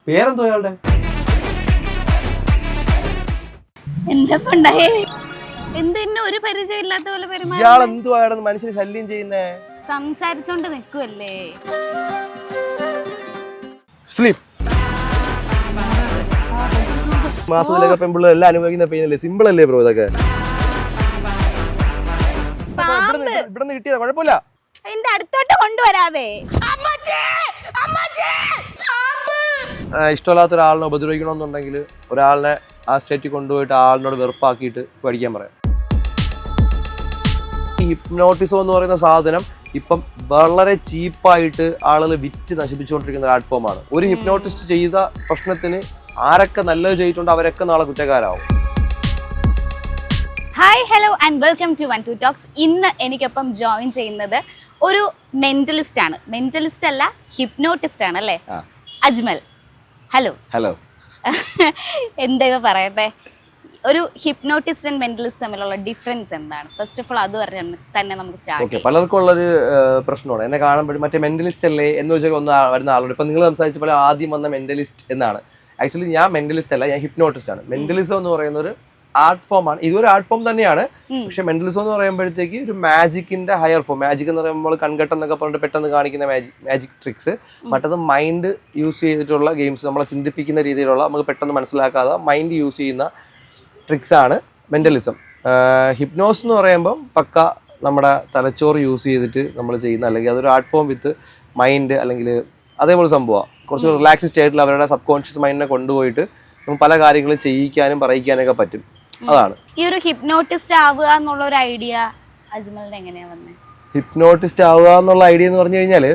പേരെന്തോ അയാളുടെ? എന്തിനും ഒരു പരിചയം ഇല്ലാത്ത പോലെ പെരുമാറി. ഇയാൾ എന്തുവായിരുന്നു മനുഷ്യന് ശല്യം ചെയ്യുന്നേ? സംസാരിച്ചോണ്ട് നിക്കുവല്ലേ. സ്ലീപ്പ് മാസത്തിലൊക്കെ പെമ്പിള്ളേർ എല്ലാം അനുഭവിക്കുന്ന പെയിനല്ലേ? സിമ്പിൾ അല്ലേ ബ്രോ ഇതൊക്കെ? ഇവിടെ നിന്ന് കിട്ടിയതാ, കുഴപ്പമില്ല. എന്റെ അടുത്തോട്ട് കൊണ്ടുവരാതെ. ഇഷ്ടമില്ലാത്ത ഒരാളിനെ ഉപദ്രവിക്കണമെന്നുണ്ടെങ്കിൽ ഒരാളിനെ ആ സ്റ്റേറ്റിൽ കൊണ്ടുപോയിട്ട് ആളിനോട് വെറുപ്പാക്കിയിട്ട് പഠിക്കാൻ പറയാം. ഈ ഹിപ്നോട്ടിസം എന്ന് പറയുന്ന സാധനം ഇപ്പം വളരെ ചീപ്പായിട്ട് ആളുകൾ വിറ്റ് നശിപ്പിച്ചുകൊണ്ടിരിക്കുന്ന പ്ലാറ്റ്ഫോമാണ്. ഒരു ഹിപ്നോട്ടിസ്റ്റ് ചെയ്ത പ്രശ്നത്തിന് ആരൊക്കെ നല്ലത് ചെയ്തിട്ടുണ്ട് അവരൊക്കെ നാളെ കുറ്റക്കാരാവും. Hi hello and welcome to 1 2 talks. ഇന്ന് എനിക്കൊപ്പം ജോയിൻ ചെയ്യുന്നത് ഒരു മെന്റലിസ്റ്റ് ആണ്. മെന്റലിസ്റ്റ് അല്ല, ഹിപ്നോട്ടിസ്റ്റ് ആണ് അല്ലേ? അജ്മൽ. ഹലോ. ഹലോ. എന്താ പറയട്ടെ, ഒരു ഹിപ്നോട്ടിസ്റ്റ് ആൻഡ് മെന്റലിസ്റ്റ് തമ്മിലുള്ള ഡിഫറൻസ് എന്താണ്? ഫസ്റ്റ് ഓഫ് ഓൾ അത് പറഞ്ഞ തന്നെ നമുക്ക് സ്റ്റാർട്ട് ചെയ്യാം. പലർക്കും ഉള്ളൊരു പ്രശ്നമാണ്, എന്നെ കാണുമ്പോഴും മറ്റേ മെന്റലിസ്റ്റ് അല്ലേ എന്ന് വെച്ചാൽ ഒന്ന് വരുന്ന ആളുണ്ട്. ഇപ്പൊ നിങ്ങൾ സംസാരിച്ചപ്പോൾ ആദ്യം വന്ന മെന്റലിസ്റ്റ് എന്നാണ്. ആക്ച്വലി ഞാൻ മെന്റലിസ്റ്റ് അല്ല, ഞാൻ ഹിപ്നോട്ടിസ്റ്റ് ആണ്. മെന്റലിസം എന്ന് പറയുന്ന ഒരു ആർട്ട് ഫോം ആണ്. ഇതൊരു ആർട്ട് ഫോം തന്നെയാണ്. പക്ഷെ മെന്റലിസം എന്ന് പറയുമ്പോഴത്തേക്ക് ഒരു മാജിക്കിന്റെ ഹയർ ഫോം. മാജിക് എന്ന് പറയുമ്പോൾ കൺകെട്ട് എന്നൊക്കെ പറഞ്ഞിട്ട് പെട്ടെന്ന് കാണിക്കുന്ന മാജിക് ട്രിക്സ്. മറ്റത് മൈൻഡ് യൂസ് ചെയ്തിട്ടുള്ള ഗെയിംസ്, നമ്മളെ ചിന്തിപ്പിക്കുന്ന രീതിയിലുള്ള നമുക്ക് പെട്ടെന്ന് മനസ്സിലാക്കാതെ മൈൻഡ് യൂസ് ചെയ്യുന്ന ട്രിക്സ് ആണ് മെന്റലിസം. ഹിപ്നോസ് എന്ന് പറയുമ്പോൾ പക്ക നമ്മുടെ തലച്ചോറ് യൂസ് ചെയ്തിട്ട് നമ്മൾ ചെയ്യുന്ന, അല്ലെങ്കിൽ അതൊരു ആർട്ട് ഫോം വിത്ത് മൈൻഡ് അല്ലെങ്കിൽ അതേപോലെ സംഭവമാണ്. കുറച്ച് റിലാക്സ് സ്റ്റേറ്റിൽ അവരുടെ സബ് കോൺഷ്യസ് മൈൻഡിനെ കൊണ്ടുപോയിട്ട് നമുക്ക് പല കാര്യങ്ങളും ചെയ്യിക്കാനും പറയിക്കാനൊക്കെ പറ്റും. അതാണ് ഈ ഒരു ഹിപ്നോട്ടിസ്റ്റ് ആവുക എന്നുള്ള ഒരു ഐഡിയ അജ്മലിന് എങ്ങനെയാ വന്നത്? ഹിപ്നോട്ടിസ്റ്റ് ആവുക എന്നുള്ള ഐഡിയ എന്ന് പറഞ്ഞു കഴിഞ്ഞാൽ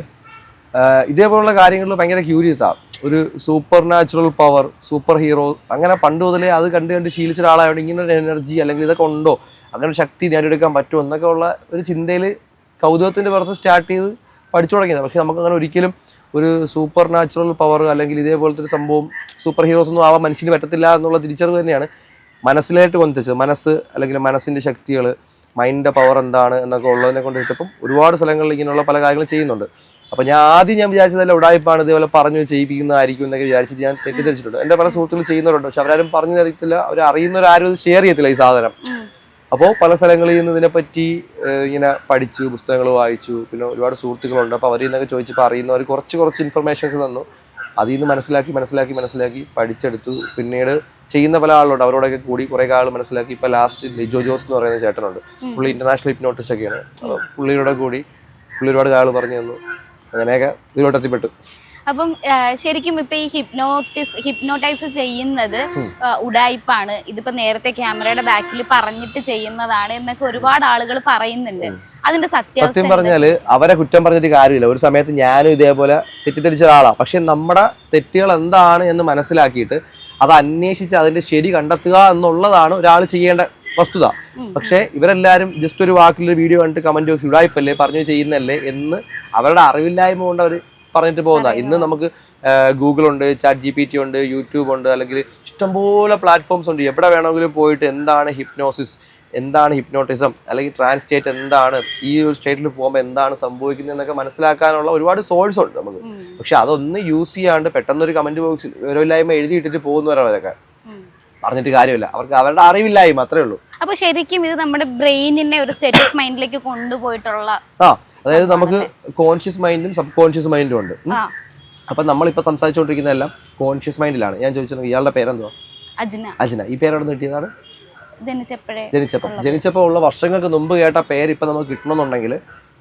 ഇതേപോലുള്ള കാര്യങ്ങളിൽ ഭയങ്കര ക്യൂരിയസ് ആണ്. ഒരു super natural power, super hero, അങ്ങനെ പണ്ട് മുതലേ അത് കണ്ട് ശീലിച്ച ഒരാളായതുകൊണ്ട് ഇങ്ങനെ ഒരു എനർജി അല്ലെങ്കിൽ ഇതൊക്കെ ഉണ്ടോ, അങ്ങനെ ഒരു ശക്തി നേടിയെടുക്കാൻ പറ്റുമോ എന്നൊക്കെ ഉള്ള ഒരു ചിന്തയിൽ കൗതുകത്തിന്റെ പുറത്ത് സ്റ്റാർട്ട് ചെയ്ത് പഠിച്ചു തുടങ്ങിയത്. പക്ഷെ നമുക്ക് അങ്ങനെ ഒരിക്കലും ഒരു സൂപ്പർ നാച്ചുറൽ പവർ അല്ലെങ്കിൽ ഇതേപോലത്തെ ഒരു സംഭവം, സൂപ്പർ ഹീറോസ് ഒന്നും ആവാൻ മനുഷ്യന് പറ്റത്തില്ല എന്നുള്ള തിരിച്ചറിവ് തന്നെയാണ് മനസ്സിലായിട്ട് കൊണ്ടെത്തിച്ചത്. മനസ്സ് അല്ലെങ്കിൽ മനസ്സിന്റെ ശക്തികൾ, മൈൻഡിന്റെ പവർ എന്താണ് എന്നൊക്കെ ഉള്ളതിനെ കൊണ്ട് വെച്ചപ്പം ഒരുപാട് സ്ഥലങ്ങളിൽ ഇങ്ങനെയുള്ള പല കാര്യങ്ങളും ചെയ്യുന്നുണ്ട്. അപ്പോൾ ഞാൻ വിചാരിച്ചതല്ല ഉടായ്പാണ്, ഇതേപോലെ പറഞ്ഞു ചെയ്യിപ്പിക്കുന്നതായിരിക്കും എന്നൊക്കെ വിചാരിച്ചിട്ട് ഞാൻ തെറ്റിദ്ധരിച്ചിട്ടുണ്ട്. എൻ്റെ പല സുഹൃത്തുക്കൾ ചെയ്യുന്നവരുണ്ട്, പക്ഷെ അവരാരും പറഞ്ഞു തരത്തില്ല, അവർ അറിയുന്നവരാരും ഇത് ഷെയർ ചെയ്യത്തില്ല ഈ സാധനം. അപ്പോൾ പല സ്ഥലങ്ങളിൽ നിന്ന് ഇതിനെപ്പറ്റി ഇങ്ങനെ പഠിച്ചു, പുസ്തകങ്ങൾ വായിച്ചു, പിന്നെ ഒരുപാട് സുഹൃത്തുക്കളുണ്ട്. അപ്പോൾ അവരിൽ നിന്നൊക്കെ ചോദിച്ചപ്പോൾ അറിയുന്നവർ കുറച്ച് ഇൻഫർമേഷൻസ് തന്നു. അതിൽ നിന്ന് മനസ്സിലാക്കി പഠിച്ചെടുത്തു. പിന്നീട് ചെയ്യുന്ന പല ആളുണ്ട്, അവരോടൊക്കെ കൂടി കുറേ കാലം മനസ്സിലാക്കി. ഇപ്പോൾ ലാസ്റ്റ് ലിജോ ജോസ് എന്ന് പറയുന്ന ചേട്ടനുണ്ട്, പുള്ളി ഇന്റർനാഷണൽ ഹിപ്നോട്ടിസ്റ്റ് ഒക്കെയാണ്. പുള്ളിയുടെ കൂടി പുള്ളി ഒരുപാട് കാലം പറഞ്ഞു തന്നു. അങ്ങനെയൊക്കെ ഇതിലോട്ട് എത്തിപ്പെട്ടു. അപ്പം ശരിക്കും ഇപ്പൊ ഈ ഹിപ്നോട്ടൈസ് ചെയ്യുന്നത് ഉടായിപ്പാണ്, ഇതിപ്പോ നേരത്തെ ക്യാമറയുടെ ബാക്കിൽ പറഞ്ഞിട്ട് ചെയ്യുന്നതാണ് എന്നൊക്കെ ഒരുപാട് ആളുകൾ പറയുന്നുണ്ട്. അതിന്റെ സത്യം പറഞ്ഞാല് അവരെ കുറ്റം പറഞ്ഞിട്ട് കാര്യമില്ല. ഒരു സമയത്ത് ഞാനും ഇതേപോലെ തെറ്റിദ്ധരിച്ച ഒരാളാണ്. പക്ഷെ നമ്മുടെ തെറ്റുകൾ എന്താണ് എന്ന് മനസ്സിലാക്കിയിട്ട് അത് അന്വേഷിച്ച് അതിന്റെ ശരി കണ്ടെത്തുക എന്നുള്ളതാണ് ഒരാൾ ചെയ്യേണ്ട വസ്തുത. പക്ഷെ ഇവരെല്ലാരും ജസ്റ്റ് ഒരു വാക്കിലൊരു വീഡിയോ കണ്ടിട്ട് കമന്റ് ബോക്സ് ഉടായിപ്പല്ലേ, പറഞ്ഞു ചെയ്യുന്നല്ലേ എന്ന് അവരുടെ അറിവില്ലായ്മ കൊണ്ട് അവർ പറഞ്ഞിട്ട് പോകുന്ന. ഇന്ന് നമുക്ക് ഗൂഗിൾ ഉണ്ട്, ചാറ്റ് GPT ഉണ്ട്, യൂട്യൂബ് ഉണ്ട്, അല്ലെങ്കിൽ ഇഷ്ടംപോലെ പ്ലാറ്റ്ഫോംസ് ഉണ്ട്. എവിടെ വേണമെങ്കിലും പോയിട്ട് എന്താണ് ഹിപ്നോസിസ്, എന്താണ് ഹിപ്നോട്ടിസം, അല്ലെങ്കിൽ ട്രാൻസ് സ്റ്റേറ്റ് എന്താണ്, ഈ ഒരു സ്റ്റേറ്റിൽ പോകുമ്പോൾ എന്താണ് സംഭവിക്കുന്നത് എന്നൊക്കെ മനസ്സിലാക്കാനുള്ള ഒരുപാട് സോഴ്സ് ഉണ്ട് നമുക്ക്. പക്ഷെ അതൊന്നും യൂസ് ചെയ്യാണ്ട് പെട്ടെന്നൊരു കമന്റ് ബോക്സിൽ വിവരമില്ലായ്മ എഴുതിയിട്ടിട്ട് പോകുന്നവരവരൊക്കെ പറഞ്ഞിട്ട് കാര്യമില്ല. അവർക്ക് അവരുടെ അറിവില്ലായ്മ അത്രേ ഉള്ളൂ. അപ്പൊ ശരിക്കും ഇത് നമ്മുടെ ബ്രെയിനിനെ ഒരു സ്റ്റേറ്റ് ഓഫ് മൈൻഡിലേക്ക് കൊണ്ടുപോയിട്ടുള്ള, അതായത് നമുക്ക് കോൺഷ്യസ് മൈൻഡും സബ് കോൺഷ്യസ് മൈൻഡും ഉണ്ട്. അപ്പൊ നമ്മളിപ്പോ സംസാരിച്ചുകൊണ്ടിരിക്കുന്നതെല്ലാം കോൺഷ്യസ് മൈൻഡിലാണ്. ഞാൻ ചോദിച്ചത് ഇയാളുടെ പേരെന്തോ? അജ്ന. ഈ പേരെവിടെ നിന്ന് കിട്ടിയതാണ്? ജനിച്ചപ്പോൾ ഉള്ള വർഷങ്ങൾക്ക് മുമ്പ് കേട്ട പേര് ഇപ്പൊ നമുക്ക് കിട്ടണമെന്നുണ്ടെങ്കിൽ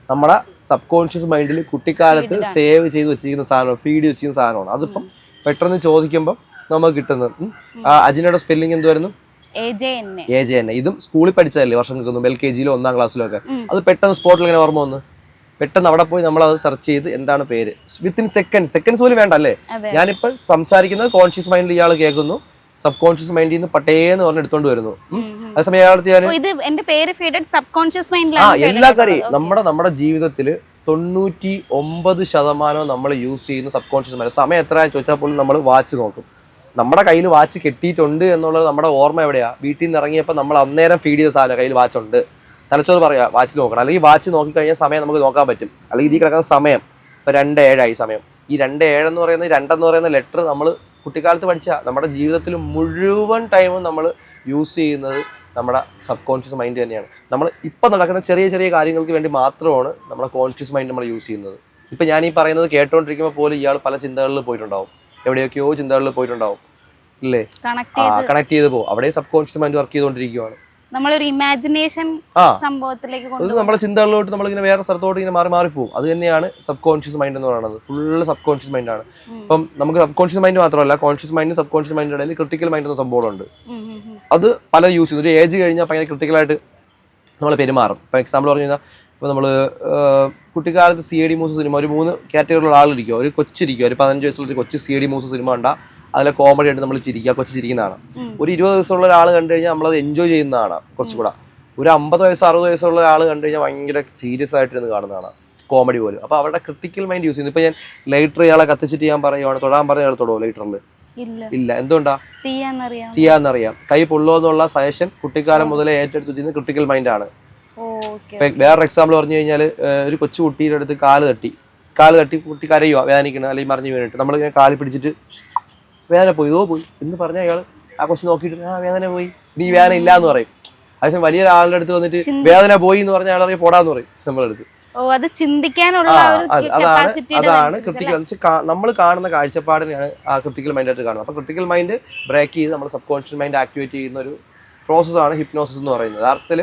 നമ്മുടെ സബ് കോൺഷ്യസ് മൈൻഡിൽ കുട്ടിക്കാലത്ത് സേവ് ചെയ്ത് വെച്ചിരിക്കുന്ന സാധനം, ഫീഡ് വെച്ചിരിക്കുന്ന സാധനമാണ്. അതിപ്പം പെട്ടെന്ന് ചോദിക്കുമ്പോൾ നമുക്ക് കിട്ടുന്നത്. അജ്നയുടെ സ്പെല്ലിംഗ് എന്തുവായിരുന്നു? AJN. ഇതും സ്കൂളിൽ പഠിച്ചതല്ലേ വർഷങ്ങൾക്ക് മുമ്പ്, LKG-യിലോ 1ാം ക്ലാസ്സിലോ ഒക്കെ. അത് പെട്ടെന്ന് സ്പോട്ടിൽ ഇങ്ങനെ ഓർമ്മ വന്നു. പെട്ടെന്ന് അവിടെ പോയി നമ്മൾ അത് സെർച്ച് ചെയ്ത് എന്താണ് പേര്, വിത്തിൻ സെക്കൻഡ്സ് പോലും വേണ്ട അല്ലേ. ഞാനിപ്പോൾ സംസാരിക്കുന്നത് കോൺഷ്യസ് മൈൻഡിൽ ഇയാൾ കേൾക്കുന്നു, സബ് കോൺഷ്യസ് മൈൻഡിൽ നിന്ന് പട്ടേന്ന് പറഞ്ഞ് എടുത്തോണ്ട് വരുന്നു. അതേസമയം എല്ലാ കാര്യം നമ്മുടെ ജീവിതത്തിൽ 99% നമ്മൾ യൂസ് ചെയ്യുന്ന സബ് കോൺഷ്യസ് മൈൻഡ്. സമയം എത്ര ചോദിച്ചാൽ പോലും നമ്മൾ വാച്ച് നോക്കും. നമ്മുടെ കയ്യിൽ വാച്ച് കെട്ടിയിട്ടുണ്ട് എന്നുള്ളത് നമ്മുടെ ഓർമ്മ എവിടെയാ? വീട്ടിൽ നിന്ന് ഇറങ്ങിയപ്പോൾ നമ്മൾ അന്നേരം ഫീഡ് ചെയ്ത സാധനം കയ്യിൽ വാച്ച് ഉണ്ട്, തലച്ചോറ് പറയാ വാച്ച് നോക്കണം. അല്ലെങ്കിൽ വാച്ച് നോക്കിക്കഴിഞ്ഞാൽ സമയം നമുക്ക് നോക്കാൻ പറ്റും. അല്ലെങ്കിൽ ഇതിൽ കിടക്കുന്ന സമയം ഇപ്പൊ 2:07 സമയം. ഈ 2:07 എന്ന് പറയുന്നത് 2 എന്ന് പറയുന്ന ലെറ്റർ നമ്മൾ കുട്ടിക്കാലത്ത് പഠിച്ച നമ്മുടെ ജീവിതത്തിൽ മുഴുവൻ ടൈമും നമ്മൾ യൂസ് ചെയ്യുന്നത് നമ്മുടെ സബ് കോൺഷ്യസ് മൈൻഡ് തന്നെയാണ്. നമ്മൾ ഇപ്പം നടക്കുന്ന ചെറിയ ചെറിയ കാര്യങ്ങൾക്ക് വേണ്ടി മാത്രമാണ് നമ്മുടെ കോൺഷ്യസ് മൈൻഡ് നമ്മൾ യൂസ് ചെയ്യുന്നത്. ഇപ്പം ഞാൻ ഈ പറയുന്നത് കേട്ടോണ്ടിരിക്കുമ്പോൾ പോലും ഇയാൾ പല ചിന്തകളിൽ പോയിട്ടുണ്ടാവും, എവിടെയൊക്കെയോ ചിന്തകളിൽ പോയിട്ടുണ്ടാവും, ഇല്ലേ? കണക്ട് ചെയ്ത് പോകും. അവിടെ സബ് കോൺഷ്യസ് മൈൻഡ് വർക്ക് ചെയ്തുകൊണ്ടിരിക്കുകയാണ്. നമ്മളൊരു ഇമാജിനേഷൻ സംഭവത്തിലേക്ക് നമ്മുടെ ചിന്തകളിലോട്ട് നമ്മളിങ്ങനെ വേറെ സ്ഥലത്തോട്ട് ഇങ്ങനെ മാറിപ്പോകും. അത് തന്നെയാണ് സബ് കോൺഷ്യസ് മൈൻഡ് എന്ന് പറയുന്നത്. ഫുള്ള് സബ് കോൺഷ്യസ് മൈൻഡ് ആണ്. ഇപ്പം നമുക്ക് സബ് കോൺഷ്യസ് മൈൻഡ് മാത്രമല്ല, കോൺഷ്യസ് മൈൻഡ് സബ് കോൺഷ്യസ് മൈൻഡിന്റെ ഇടയിൽ ക്രിട്ടിക്കൽ മൈൻഡ് എന്ന സംഭവമുണ്ട്. അത് പല യൂസ് ചെയ്യുന്നു. ഒരു ഏജ് കഴിഞ്ഞാൽ ഭയങ്കര ക്രിട്ടിക്കലായിട്ട് നമ്മൾ പെരുമാറും. ഇപ്പം എക്സാമ്പിൾ പറഞ്ഞു കഴിഞ്ഞാൽ ഇപ്പോൾ നമ്മൾ കുട്ടിക്കാലത്ത് CID മൂസ സിനിമ ഒരു 3 കാറ്റഗറിയിലുള്ള ആളിരിക്കും. ഒരു കൊച്ചിരിക്കും, ഒരു 15 വയസ്സുള്ള കൊച്ചു CID മൂസ സിനിമ കണ്ടാൽ അതിലെ കോമഡി ആയിട്ട് നമ്മൾ ചിരിക്കുക, കൊച്ചു ചിരിക്കുന്നതാണ്. ഒരു 20 വയസ്സുള്ള ഒരാൾ കണ്ടു കഴിഞ്ഞാൽ നമ്മളത് എൻജോയ് ചെയ്യുന്നതാണ് കുറച്ചുകൂടെ. ഒരു 50 വയസ്സ് 60 വയസ്സുള്ള ഒരാൾ കണ്ടു കഴിഞ്ഞാൽ ഭയങ്കര സീരിയസ് ആയിട്ടിരുന്ന് കാണുന്നതാണ്, കോമഡി പോലും. അപ്പോൾ അവരുടെ ക്രിട്ടിക്കൽ മൈൻഡ് യൂസ് ചെയ്യുന്നത്. ഇപ്പം ഞാൻ ലൈറ്റർ ഇയാളെ കത്തിച്ചിട്ട് ഞാൻ പറയുവാണ്, തൊടാൻ പറഞ്ഞ ഇയാൾ തൊടുമോ ലൈറ്ററിൽ? ഇല്ല. എന്തുകൊണ്ടാ? ചെയ്യാന്നറിയാം. കൈ പൊള്ളോ എന്നുള്ള സജഷൻ കുട്ടിക്കാലം മുതലേ ഏറ്റെടുത്ത് വെച്ചിരുന്ന ക്രിട്ടിക്കൽ മൈൻഡാണ്. വേറൊരു എക്സാമ്പിൾ പറഞ്ഞു കഴിഞ്ഞാൽ ഒരു കൊച്ചു കുട്ടിയുടെ അടുത്ത് കാല് തട്ടി കുട്ടി കരയുക, വേദനിക്കണം, അല്ലെങ്കിൽ മറിഞ്ഞു വീണിട്ട് നമ്മളിങ്ങനെ കാല് പിടിച്ചിട്ട് വേദന പോയി എന്ന് പറഞ്ഞാൽ അയാൾ ആ കൊച്ചു നോക്കിയിട്ട് വേദന പോയി, നീ വേദന ഇല്ല എന്ന് പറയും. അതേസമയം വലിയ ഒരാളുടെ അടുത്ത് വന്നിട്ട് വേദന പോയി എന്ന് പറഞ്ഞാൽ അയാൾ പോടാന്ന് പറയും നമ്മളെ അടുത്ത്. അതാണ് ക്രിട്ടിക്കൽ. നമ്മൾ കാണുന്ന കാഴ്ചപ്പാടിനെയാണ് ആ ക്രിട്ടിക്കൽ മൈൻഡ് ആയിട്ട് കാണുന്നത്. അപ്പൊ ക്രിട്ടിക്കൽ മൈൻഡ് ബ്രേക്ക് ചെയ്ത് നമ്മൾ സബ് കോൺഷ്യസ് മൈൻഡ് ആക്ടിവേറ്റ് ചെയ്യുന്ന ഒരു പ്രോസസ്സാണ് ഹിപ്നോസിസ് എന്ന് പറയുന്നത്. യഥാർത്ഥത്തിൽ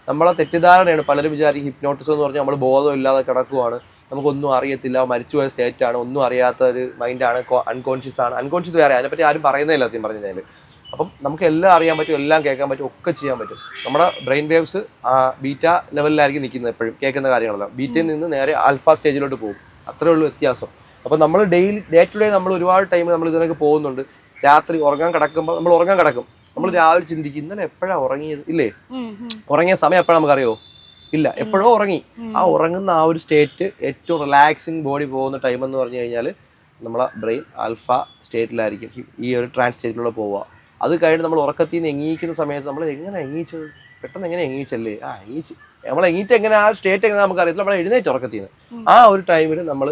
നമ്മളെ തെറ്റിദ്ധാരണയാണ്. പലരും വിചാരിക്കും ഹിപ്നോട്ടിസം എന്ന് പറഞ്ഞാൽ നമ്മൾ ബോധമില്ലാതെ കിടക്കുവാണ്, നമുക്കൊന്നും അറിയത്തില്ല, മരിച്ചുപോയ സ്റ്റേറ്റ് ആണ്, ഒന്നും അറിയാത്ത ഒരു മൈൻഡാണ്, അൺകോൺഷ്യസ് ആണ്. അൺകോൺഷ്യസ് വേറെ, അതിനെപ്പറ്റി ആരും പറയുന്നില്ല സത്യം പറഞ്ഞു കഴിഞ്ഞാൽ. അപ്പം നമുക്ക് എല്ലാം അറിയാൻ പറ്റും, എല്ലാം കേൾക്കാൻ പറ്റും, ഒക്കെ ചെയ്യാൻ പറ്റും. നമ്മുടെ ബ്രെയിൻ വേവ്സ് ബീറ്റ ലെവലിലായിരിക്കും നിൽക്കുന്നത് എപ്പോഴും. കേൾക്കുന്ന കാര്യങ്ങളെല്ലാം ബീറ്റയിൽ നിന്ന് നേരെ ആൽഫ സ്റ്റേജിലോട്ട് പോകും. അത്രേ ഉള്ളൂ വ്യത്യാസം. അപ്പം നമ്മൾ ഡേ ടു ഡേ നമ്മൾ ഒരുപാട് ടൈം നമ്മൾ ഇതിനൊക്കെ പോകുന്നുണ്ട്. രാത്രി ഉറങ്ങാൻ കിടക്കുമ്പോൾ നമ്മൾ ഉറങ്ങാൻ കിടക്കും, നമ്മൾ രാവിലെ ചിന്തിക്കും ഇന്നലെ എപ്പോഴാണ് ഉറങ്ങിയത്, ഇല്ലേ? ഉറങ്ങിയ സമയം എപ്പോഴാണ് നമുക്കറിയോ? ഇല്ല, എപ്പോഴോ ഉറങ്ങി. ആ ഉറങ്ങുന്ന ആ ഒരു സ്റ്റേറ്റ് ഏറ്റവും റിലാക്സിങ് ബോഡി പോകുന്ന ടൈം എന്ന് പറഞ്ഞു കഴിഞ്ഞാൽ നമ്മളെ ബ്രെയിൻ ആൽഫ സ്റ്റേറ്റിലായിരിക്കും, ഈ ഒരു ട്രാൻസ് സ്റ്റേറ്റിലൂടെ പോവുക. അത് കഴിഞ്ഞ് നമ്മൾ ഉറക്കത്തിൽ നിന്ന് എങ്ങീക്കുന്ന സമയത്ത് നമ്മൾ എങ്ങനെ എങ്ങീച്ചത്, പെട്ടെന്ന് എങ്ങനെ എങ്ങീച്ചല്ലേ, എങ്ങീച്ച് നമ്മൾ എങ്ങീറ്റ് എങ്ങനെ ആ സ്റ്റേറ്റ് എങ്ങനെ നമുക്ക് അറിയത്തില്ല, നമ്മൾ എഴുന്നേറ്റ് ഉറക്കത്തിൽ നിന്ന്. ആ ഒരു ടൈമിൽ നമ്മൾ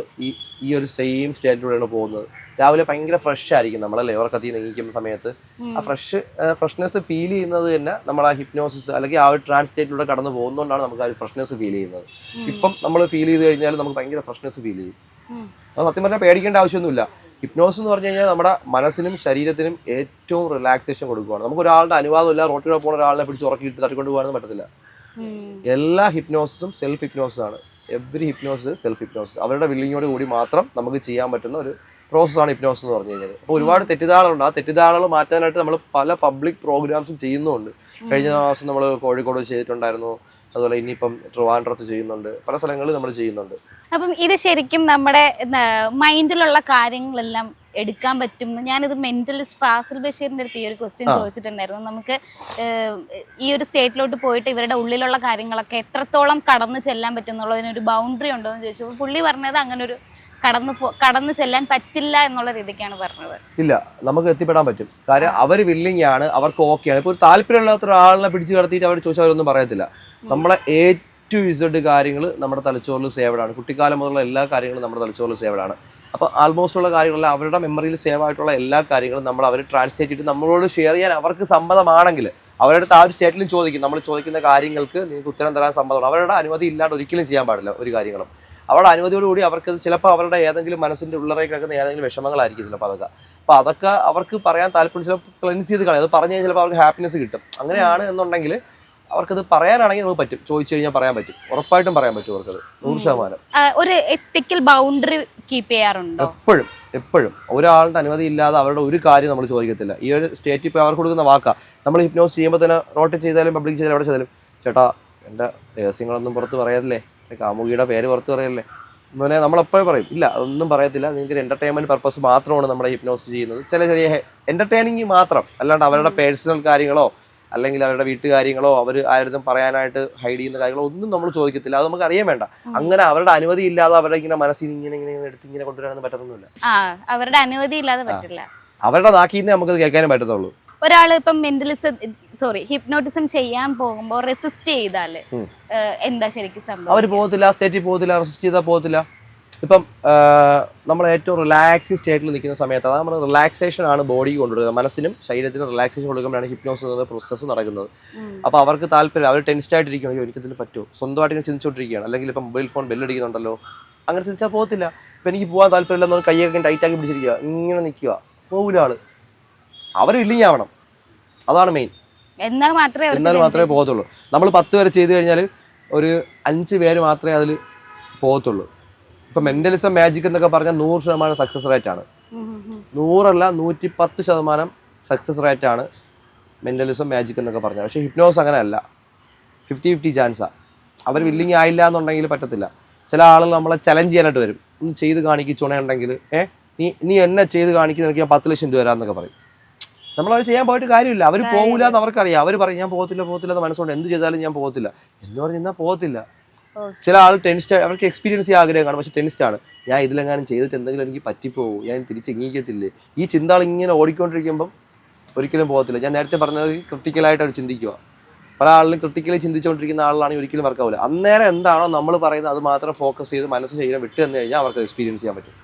ഈ ഒരു സെയിം സ്റ്റേറ്റിലൂടെയാണ് പോകുന്നത്. രാവിലെ ഭയങ്കര ഫ്രഷ് ആയിരിക്കും നമ്മളല്ലേ ഉറക്കത്തിൽ നിന്ന് എണീക്കുന്ന സമയത്ത്. ആ ഫ്രഷ്നെസ് ഫീൽ ചെയ്യുന്നത് തന്നെ നമ്മൾ ആ ഹിപ്നോസിസ് അല്ലെങ്കിൽ ആ ഒരു ട്രാൻസ് സ്റ്റേറ്റിലൂടെ കടന്നു പോകുന്നതുകൊണ്ടാണ് നമുക്ക് ആ ഒരു ഫ്രഷ്നെസ് ഫീൽ ചെയ്യുന്നത്. ഇപ്പം നമ്മൾ ഫീൽ ചെയ്ത് കഴിഞ്ഞാൽ നമുക്ക് ഭയങ്കര ഫ്രഷ്നെസ് ഫീൽ ചെയ്യും. അത് സത്യം പറഞ്ഞാൽ പേടിക്കേണ്ട ആവശ്യമൊന്നുമില്ല. ഹിപ്നോസിസ് എന്ന് പറഞ്ഞു കഴിഞ്ഞാൽ നമ്മുടെ മനസ്സിനും ശരീരത്തിനും ഏറ്റവും റിലാക്സേഷൻ കൊടുക്കുകയാണ്. നമുക്ക് ഒരാളുടെ അനുവാദമില്ല റോട്ടിലൂടെ പോകുന്ന ഒരാളെ പിടിച്ച് ഉറക്കിയിട്ട് തട്ടിക്കൊണ്ട് പോകാനൊന്നും പറ്റത്തില്ല. എല്ലാ ഹിപ്നോസിസും സെൽഫ് ഹിപ്നോസിസ് ആണ്. Every hypnosis self hypnosis. അവരുടെ വില്ലിങ്ങോട് കൂടി മാത്രം നമുക്ക് ചെയ്യാൻ പറ്റുന്ന ഒരു പ്രോസസ്സാണ് ഹിപ്നോസിസ് എന്ന് പറഞ്ഞു കഴിഞ്ഞാൽ. അപ്പോൾ ഒരുപാട് തെറ്റിദ്ധാരണകളുണ്ട്. ആ തെറ്റിദ്ധാരണകൾ മാറ്റാനായിട്ട് നമ്മൾ പല പബ്ലിക് പ്രോഗ്രാംസും ചെയ്യുന്നുണ്ട്. കഴിഞ്ഞ മാസം നമ്മൾ കോഴിക്കോട് ചെയ്തിട്ടുണ്ടായിരുന്നു, അതുപോലെ ഇനിയിപ്പം ട്രിവാൻഡ്രത്ത് ചെയ്യുന്നുണ്ട്, പല സ്ഥലങ്ങളിൽ നമ്മൾ ചെയ്യുന്നുണ്ട്. അപ്പം ഇത് ശരിക്കും നമ്മുടെ മൈൻഡിലുള്ള കാര്യങ്ങളെല്ലാം എടുക്കാൻ പറ്റും. ഞാനിത് മെന്റലിസ്റ്റ് ഫാസിൽ ബഷീറിന്റെ അടുത്ത് ഈ ഒരു ക്വസ്റ്റ്യൻ ചോദിച്ചിട്ടുണ്ടായിരുന്നു. നമുക്ക് ഈ ഒരു സ്റ്റേറ്റിലോട്ട് പോയിട്ട് ഇവരുടെ ഉള്ളിലുള്ള കാര്യങ്ങളൊക്കെ എത്രത്തോളം കടന്നു ചെല്ലാൻ പറ്റും എന്നുള്ളതിനൊരു ബൗണ്ടറി ഉണ്ടോ എന്ന് ചോദിച്ചു. പുള്ളി പറഞ്ഞത് അങ്ങനെ ഒരു കടന്നു ചെല്ലാൻ പറ്റില്ല എന്നുള്ള രീതിക്കാണ് പറഞ്ഞത്. ഇല്ല, നമുക്ക് എത്തിപ്പെടാൻ പറ്റും. കാര്യം അവർ വില്ലിങ് ആണ്, അവർക്ക് ഓക്കെയാണ്. ഇപ്പോൾ ഒരു താല്പര്യമില്ലാത്ത ഒരാളിനെ പിടിച്ച് കിടത്തിയിട്ട് അവർ ചോദിച്ചാൽ അവരൊന്നും പറയത്തില്ല. നമ്മളെ ടു ഇസഡ് കാര്യങ്ങൾ നമ്മുടെ തലച്ചോറിൽ സേവഡാണ്. കുട്ടിക്കാലം മുതലുള്ള എല്ലാ കാര്യങ്ങളും നമ്മുടെ തലച്ചോറിൽ സേവഡാണ്. അപ്പോൾ ആൾമോസ്റ്റ് ഉള്ള കാര്യങ്ങളെല്ലാം അവരുടെ മെമ്മറിയിൽ സേവ് ആയിട്ടുള്ള എല്ലാ കാര്യങ്ങളും നമ്മൾ അവർ ട്രാൻസ്ലേറ്റ് ചെയ്തിട്ട് നമ്മളോട് ഷെയർ ചെയ്യാൻ അവർക്ക് സമ്മതമാണെങ്കിൽ അവരുടെ ആ ഒരു സ്റ്റേറ്റിലും ചോദിക്കും. നമ്മൾ ചോദിക്കുന്ന കാര്യങ്ങൾക്ക് നിങ്ങൾക്ക് ഉത്തരം തരാൻ സമ്മതമാണ്. അവരുടെ അനുമതി ഇല്ലാണ്ട് ഒരിക്കലും ചെയ്യാൻ പാടില്ല ഒരു കാര്യങ്ങളും. അവരുടെ അനുമതിയോടുകൂടി അവർക്ക് ചിലപ്പോൾ അവരുടെ ഏതെങ്കിലും മനസ്സിൻ്റെ ഉള്ളറയിൽ കിടക്കുന്ന ഏതെങ്കിലും വിഷമങ്ങളായിരിക്കും ചിലപ്പോൾ അതൊക്കെ. അപ്പോൾ അതൊക്കെ അവർക്ക് പറയാൻ താല്പര്യം, ചിലപ്പോൾ ക്ലെൻസ് ചെയ്ത് കളയും. അത് പറഞ്ഞു കഴിഞ്ഞാൽ ചിലപ്പോൾ അവർക്ക് ഹാപ്പിനെസ് കിട്ടും. അങ്ങനെയാണ് എന്നുണ്ടെങ്കിൽ അവർക്കത് പറയാനാണെങ്കിൽ നമുക്ക് പറ്റും. ചോദിച്ചു കഴിഞ്ഞാൽ പറയാൻ പറ്റും, ഉറപ്പായിട്ടും പറയാൻ പറ്റും അവർക്കത് 100%. ഒരു എത്തിക്കൽ ബൗണ്ടറി കീപ്പ് ചെയ്യാറുണ്ടോ? എപ്പോഴും ഒരാളുടെ അനുമതി ഇല്ലാതെ അവരുടെ ഒരു കാര്യം നമ്മൾ ചോദിക്കത്തില്ല. ഈ ഒരു സ്റ്റേറ്റ് ഇപ്പോൾ അവർക്ക് കൊടുക്കുന്ന വാക്കാ. നമ്മൾ ഹിപ്നോസ് ചെയ്യുമ്പോൾ തന്നെ നോട്ട് ചെയ്താലും പബ്ലിക് ചെയ്താലും എവിടെ ചെയ്താലും ചേട്ടാ എൻ്റെ രഹസ്യങ്ങളൊന്നും പുറത്ത് പറയാറില്ലേ, കാമുകിയുടെ പേര് പുറത്ത് പറയല്ലേ അങ്ങനെ നമ്മളെപ്പോഴും പറയും. ഇല്ല, അതൊന്നും പറയത്തില്ല, നിങ്ങൾക്ക് എൻ്റർടൈൻമെൻറ്റ് പർപ്പസ് മാത്രമാണ് നമ്മുടെ ഹിപ്നോസ് ചെയ്യുന്നത്. ചെറിയ എൻ്റർടൈനിങ് മാത്രം, അല്ലാണ്ട് അവരുടെ പേഴ്സണൽ കാര്യങ്ങളോ അല്ലെങ്കിൽ അവരുടെ വീട്ടുകാര്യങ്ങളോ അവർ ആരും പറയാനായിട്ട് ഹൈഡ് ചെയ്യുന്ന കാര്യങ്ങളോ ഒന്നും നമ്മൾ ചോദിക്കത്തില്ല. അത് നമുക്ക് അറിയാൻ വേണ്ട. അങ്ങനെ അവരുടെ അനുമതി ഇല്ലാതെ അവരുടെ ഇങ്ങനെ മനസ്സിൽ ഇങ്ങനെ എടുത്ത് ഇങ്ങനെ കൊണ്ടുവരാനൊന്നും പറ്റത്തൊന്നുമില്ല. അവരുടെ അനുമതി ഇല്ലാതെ പറ്റില്ല. അവരുടെ നാക്കിന്ന് നമുക്കത് കേൾക്കാനും പറ്റത്തുള്ളൂ. ഒരാൾ ഇപ്പം ഹിപ്നോട്ടിസം ചെയ്യാൻ പോകുമ്പോൾ റെസിസ്റ്റ് ചെയ്താല് എന്താ ശരിക്കും സംഭവം? അവർ പോകത്തില്ല, സ്റ്റേറ്റിൽ പോകത്തില്ല, റെസിസ്റ്റ് ചെയ്താൽ പോകത്തില്ല. ഇപ്പം നമ്മൾ ഏറ്റവും റിലാക്സിങ് സ്റ്റേറ്റിൽ നിൽക്കുന്ന സമയത്ത് അത് നമ്മൾ റിലാക്സേഷൻ ആണ് ബോഡി കൊണ്ടുവരുന്നത്, മനസ്സിനും ശരീരത്തിനും റിലാക്സേഷൻ കൊടുക്കുമ്പോഴാണ് ഹിപ്നോസിസ് എന്ന പ്രോസസ്സ് നടക്കുന്നത്. അപ്പോൾ അവർക്ക് താല്പര്യം, അവർ ടെൻസ്ഡ് ആയിട്ടിരിക്കുകയാണെങ്കിൽ എനിക്കതിന് പറ്റുമോ, സ്വന്തമായിട്ട് ഇങ്ങനെ ചിന്തിച്ചോണ്ടിരിക്കുകയാണ്, അല്ലെങ്കിൽ ഇപ്പം മൊബൈൽ ഫോൺ ബെല്ലടിക്കുന്നുണ്ടല്ലോ, അങ്ങനെ ചിന്തിച്ചാൽ പോകത്തില്ല. ഇപ്പം എനിക്ക് പോകാൻ താല്പര്യമില്ലെന്ന് കൈയൊക്കെ ടൈറ്റാക്കി പിടിച്ചിരിക്കുക, ഇങ്ങനെ നിൽക്കുക, പോകില്ല ആള്. അവർ വില്ലിങ് ആവണം, അതാണ് മെയിൻ. എന്നാൽ മാത്രമേ പോകത്തുള്ളൂ. നമ്മൾ 10 പേര് ചെയ്ത് കഴിഞ്ഞാൽ ഒരു 5 പേര് മാത്രമേ അതിൽ പോകത്തുള്ളൂ. ഇപ്പം മെന്റലിസം മാജിക് എന്നൊക്കെ പറഞ്ഞാൽ 100% സക്സസ് റേറ്റ് ആണ്. 100 അല്ല 110% സക്സസ് റേറ്റ് ആണ് മെന്റലിസം മാജിക് എന്നൊക്കെ പറഞ്ഞാൽ. പക്ഷേ ഹിപ്നോസ് അങ്ങനെ അല്ല, 50-50 ചാൻസാണ്. അവർ വില്ലിങ് ആയില്ല എന്നുണ്ടെങ്കിൽ പറ്റത്തില്ല. ചില ആളുകൾ നമ്മളെ ചലഞ്ച് ചെയ്യാനായിട്ട് വരും, ഒന്ന് ചെയ്ത് കാണിക്കുന്നുണ്ടെങ്കിൽ നീ എന്നെ ചെയ്ത് കാണിക്കുന്ന എനിക്ക് ഞാൻ 10 ലക്ഷം രൂപ തരാമെന്നൊക്കെ പറയും. നമ്മളത് ചെയ്യാൻ പോയിട്ട് കാര്യമില്ല. അവർ പോകില്ല എന്ന് അവർക്കറിയാം. അവർ പറയും ഞാൻ പോകത്തില്ല എന്ന് മനസ്സുകൊണ്ട് എന്ത് ചെയ്താലും ഞാൻ പോകത്തില്ല എന്ന് പറഞ്ഞാൽ പോകത്തില്ല. ചില ആൾ ടെൻസ്ഡ്, അവർക്ക് എക്സ്പീരിയൻസ് ചെയ്യാൻ ആഗ്രഹം കാണും, പക്ഷെ ടെൻസ്ഡ് ആണ്. ഞാൻ ഇതിലെങ്ങാനും ചെയ്തിട്ട് എന്തെങ്കിലും എനിക്ക് പറ്റിപ്പോകും, ഞാൻ തിരിച്ചെങ്ങിക്കത്തില്ലേ, ഈ ചിന്ത ഇങ്ങനെ ഓടിക്കൊണ്ടിരിക്കുമ്പം ഒരിക്കലും പോകത്തില്ല. ഞാൻ നേരത്തെ പറഞ്ഞത് ക്രിട്ടിക്കലായിട്ട് അവർ ചിന്തിക്കുക. പല ആളിലും ക്രിട്ടിക്കലി ചിന്തിച്ചുകൊണ്ടിരിക്കുന്ന ആളാണെങ്കിൽ ഒരിക്കലും വർക്കാവില്ല. അന്നേരം എന്താണോ നമ്മൾ പറയുന്നത് അത് മാത്രം ഫോക്കസ് ചെയ്ത് മനസ്സ് ശരീരം വിട്ട് തന്നു കഴിഞ്ഞാൽ അവർക്ക് എക്സ്പീരിയൻസ് ചെയ്യാൻ പറ്റും.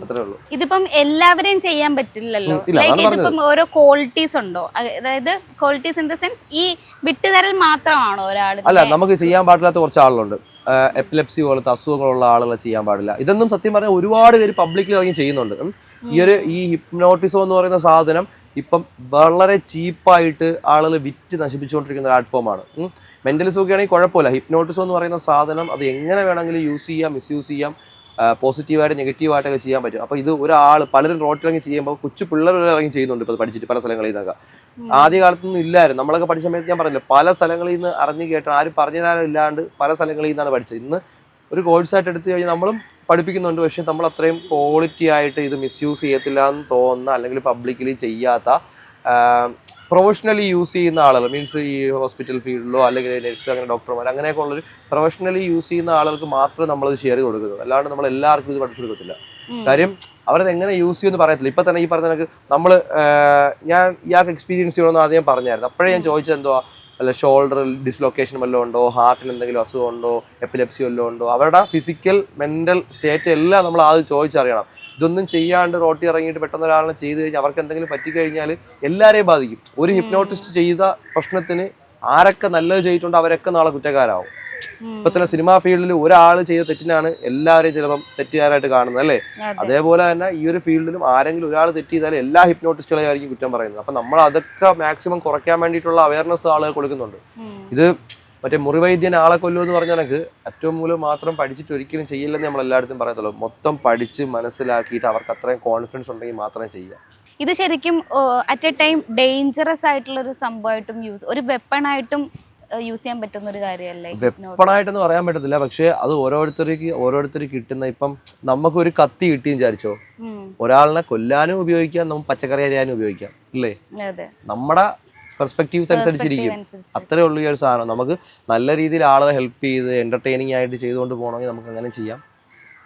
അത്രേ ഉള്ളൂ. ഇതിപ്പം എല്ലാവരെയും ചെയ്യാൻ പറ്റില്ലല്ലോ. ഇതിപ്പം ഓരോ ക്വാളിറ്റീസ് ഉണ്ടോ? അതായത് ക്വാളിറ്റീസ് ഇൻ ദ സെൻസ് ഈ വിട്ടുതരൽ മാത്രമാണോ ഒരാൾ? അല്ല, നമുക്ക് ചെയ്യാൻ പാടില്ലാത്ത കുറച്ച് ആളുകളുണ്ട്. എപ്പിലെപ്സി പോലത്തെ അസുഖങ്ങളുള്ള ആളുകളെ ചെയ്യാൻ പാടില്ല. ഇതൊന്നും സത്യം പറഞ്ഞാൽ ഒരുപാട് പേര് പബ്ലിക്കിൽ ഇറങ്ങി ചെയ്യുന്നുണ്ട്. ഈ ഹിപ്നോട്ടിസം എന്ന് പറയുന്ന സാധനം ഇപ്പം വളരെ ചീപ്പായിട്ട് ആളുകൾ വിറ്റ് നശിപ്പിച്ചുകൊണ്ടിരിക്കുന്ന പ്ലാറ്റ്ഫോമാണ്. മെന്റലിസം ഒക്കെ ആണെങ്കിൽ കുഴപ്പമില്ല. ഹിപ്നോട്ടിസം എന്ന് പറയുന്ന സാധനം അത് എങ്ങനെ വേണമെങ്കിലും യൂസ് ചെയ്യാം, മിസ്യൂസ് ചെയ്യാം, പോസിറ്റീവായിട്ട് നെഗറ്റീവായിട്ടൊക്കെ ചെയ്യാൻ പറ്റും. അപ്പോൾ ഇത് പലരും റോട്ടിലിറങ്ങി ചെയ്യുമ്പോൾ കൊച്ചു പിള്ളേർ ഇറങ്ങി ചെയ്യുന്നുണ്ട് ഇപ്പോൾ പഠിച്ചിട്ട് പല സ്ഥലങ്ങളിൽ നിന്നൊക്കെ. ആദ്യ കാലത്തൊന്നും ഇല്ലായിരുന്നു. നമ്മളൊക്കെ പഠിച്ച സമയത്ത് ഞാൻ പറഞ്ഞില്ല, പല സ്ഥലങ്ങളിൽ നിന്ന് അറിഞ്ഞു കേട്ടോ, ആരും പറഞ്ഞു തരാനും ഇല്ലാണ്ട് പല സ്ഥലങ്ങളിൽ നിന്നാണ് പഠിച്ചത്. ഇന്ന് ഒരു കോഴ്സായിട്ട് എടുത്തു കഴിഞ്ഞാൽ നമ്മളും പഠിപ്പിക്കുന്നുണ്ട്, പക്ഷെ നമ്മൾ അത്രയും ക്വാളിറ്റി ആയിട്ട് ഇത് മിസ്യൂസ് ചെയ്യത്തില്ല എന്ന് തോന്നുന്ന, അല്ലെങ്കിൽ പബ്ലിക്കലി ചെയ്യാത്ത, പ്രൊഫഷണലി യൂസ് ചെയ്യുന്ന ആളുകൾ, മീൻസ് ഈ ഹോസ്പിറ്റൽ ഫീൽഡിലോ അല്ലെങ്കിൽ നഴ്സ്, അങ്ങനെ ഡോക്ടർമാർ, അങ്ങനെയൊക്കെ ഉള്ളൊരു പ്രൊഫഷണലി യൂസ് ചെയ്യുന്ന ആളുകൾക്ക് മാത്രമേ നമ്മളത് ഷെയർ കൊടുക്കുന്നത്. അല്ലാണ്ട് നമ്മൾ എല്ലാവർക്കും ഇത് പഠിച്ചു കൊടുക്കത്തില്ല. കാര്യം അവരത് എങ്ങനെ യൂസ് ചെയ്യുമെന്ന് പറയത്തില്ല. ഇപ്പം തന്നെ ഈ പറഞ്ഞ നമ്മൾ ഞാൻ ഇയാൾക്ക് എക്സ്പീരിയൻസ് ചെയ്യണമെന്ന് ആദ്യം പറഞ്ഞായിരുന്നു. അപ്പോഴേ ഞാൻ ചോദിച്ചത് എന്തുവാ, അല്ല ഷോൾഡറിൽ ഡിസ്ലൊക്കേഷൻ വല്ലതും ഉണ്ടോ, ഹാർട്ടിന് എന്തെങ്കിലും അസുഖം ഉണ്ടോ, എപ്പിലെപ്സി വല്ലതും ഉണ്ടോ, അവരുടെ ഫിസിക്കൽ മെന്റൽ സ്റ്റേറ്റ് എല്ലാം നമ്മൾ ആദ്യം ചോദിച്ചറിയണം. ഇതൊന്നും ചെയ്യാണ്ട് റോട്ടി ഇറങ്ങിയിട്ട് പെട്ടെന്ന് ഒരാളിനെ ചെയ്ത് കഴിഞ്ഞാൽ അവർക്ക് എന്തെങ്കിലും പറ്റിക്കഴിഞ്ഞാൽ എല്ലാവരെയും ബാധിക്കും. ഒരു ഹിപ്നോട്ടിസ്റ്റ് ചെയ്ത പ്രശ്നത്തിന് ആരൊക്കെ നല്ലത് ചെയ്തിട്ടുണ്ടോ അവരൊക്കെ നാളെ കുറ്റക്കാരാവും. ഇപ്പൊ തന്നെ സിനിമാ ഫീൽഡിൽ ഒരാൾ ചെയ്ത തെറ്റിനാണ് എല്ലാവരെയും ചിലപ്പം തെറ്റുകാരായിട്ട് കാണുന്നത്, അല്ലേ? അതേപോലെ തന്നെ ഈ ഒരു ഫീൽഡിലും ആരെങ്കിലും ഒരാൾ തെറ്റ് ചെയ്താലും എല്ലാ ഹിപ്നോട്ടിസ്റ്റുകളെയും ആയിരിക്കും കുറ്റം പറയുന്നത്. അപ്പൊ നമ്മൾ അതൊക്കെ മാക്സിമം കുറയ്ക്കാൻ വേണ്ടിയിട്ടുള്ള അവയർനെസ് ആളുകൾ കൊടുക്കുന്നുണ്ട്. ഇത് മറ്റേ മുറിവൈദ്യൻ ആളെ കൊല്ലു എന്ന് പറഞ്ഞാൽ ഏറ്റവും മൂലം മാത്രം പഠിച്ചിട്ട് ഒരിക്കലും ചെയ്യില്ലെന്ന് നമ്മൾ എല്ലായിടത്തും പറയത്തുള്ളൂ. മൊത്തം പഠിച്ച് മനസ്സിലാക്കിയിട്ട് അവർക്ക് അത്രയും കോൺഫിഡൻസ് ഉണ്ടെങ്കിൽ മാത്രമേ ചെയ്യാം. ഇത് ശരിക്കും അറ്റ് എ ടൈം ഡേഞ്ചറസ് ആയിട്ടുള്ള ഒരു സംഭവമായിട്ടും ഒരു വെപ്പണായിട്ടും യൂസ് ചെയ്യാൻ പറ്റുന്ന ഒരു കാര്യമല്ലേ? വെപ്പണായിട്ടെന്ന് പറയാൻ പറ്റത്തില്ല, പക്ഷെ അത് ഓരോരുത്തർക്ക് കിട്ടുന്ന, ഇപ്പം നമുക്കൊരു കത്തി കിട്ടിയെന്ന് വിചാരിച്ചോ, ഒരാളിനെ കൊല്ലാനും ഉപയോഗിക്കാം, നമുക്ക് പച്ചക്കറി അരിയാനും ഉപയോഗിക്കാം, ഇല്ലേ? നമ്മുടെ പെർസ്പെക്റ്റീവ്സ് അനുസരിച്ചിരിക്കും. അത്രേ ഉള്ളൂ ഈ ഒരു സാധനം. നമുക്ക് നല്ല രീതിയിൽ ആളെ ഹെൽപ്പ് ചെയ്ത് എന്റർടൈനിങ് ആയിട്ട് ചെയ്തുകൊണ്ട് പോകണമെങ്കിൽ നമുക്ക് അങ്ങനെ ചെയ്യാം.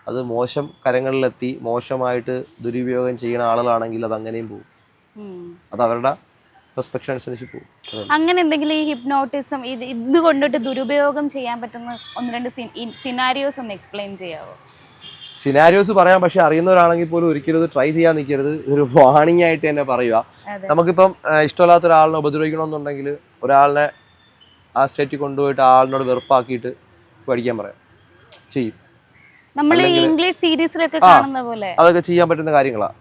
അത് മോശം കരങ്ങളിലെത്തി മോശമായിട്ട് ദുരുപയോഗം ചെയ്യുന്ന ആളുകളാണെങ്കിൽ അത് അങ്ങനെയും പോകും. അത് അവരുടെ പെർസ്പെക്ഷൻ അനുസരിച്ച് പോകും. അങ്ങനെ എന്തെങ്കിലും ഈ ഹിപ്നോട്ടിസം ഇത് കൊണ്ടിട്ട് ദുരുപയോഗം ചെയ്യാൻ പറ്റുന്ന 1-2 സിനാരിയോസ് ഒന്ന് എക്സ്പ്ലെയിൻ ചെയ്യാവോ? സിനാരിയോസ് പറയാം, പക്ഷെ അറിയുന്നവരാണെങ്കിൽ പോലും ഒരിക്കലും ഇത് ട്രൈ ചെയ്യാൻ നിൽക്കരുത്. ഒരു വാണിംഗ് ആയിട്ട് തന്നെ പറയുക. നമുക്കിപ്പം ഇഷ്ടമില്ലാത്ത ഒരാളിനെ ഉപദ്രവിക്കണമെന്നുണ്ടെങ്കിൽ ഒരാളിനെ ആ സ്റ്റേറ്റിൽ കൊണ്ടുപോയിട്ട് ആളിനോട് വെറുപ്പാക്കിയിട്ട് പഠിക്കാൻ പറയാം, ചെയ്യും. നമ്മൾ ഇംഗ്ലീഷ് സീരീസിലൊക്കെ കാണുന്ന പോലെ അതൊക്കെ ചെയ്യാൻ പറ്റുന്ന കാര്യങ്ങളാണ്.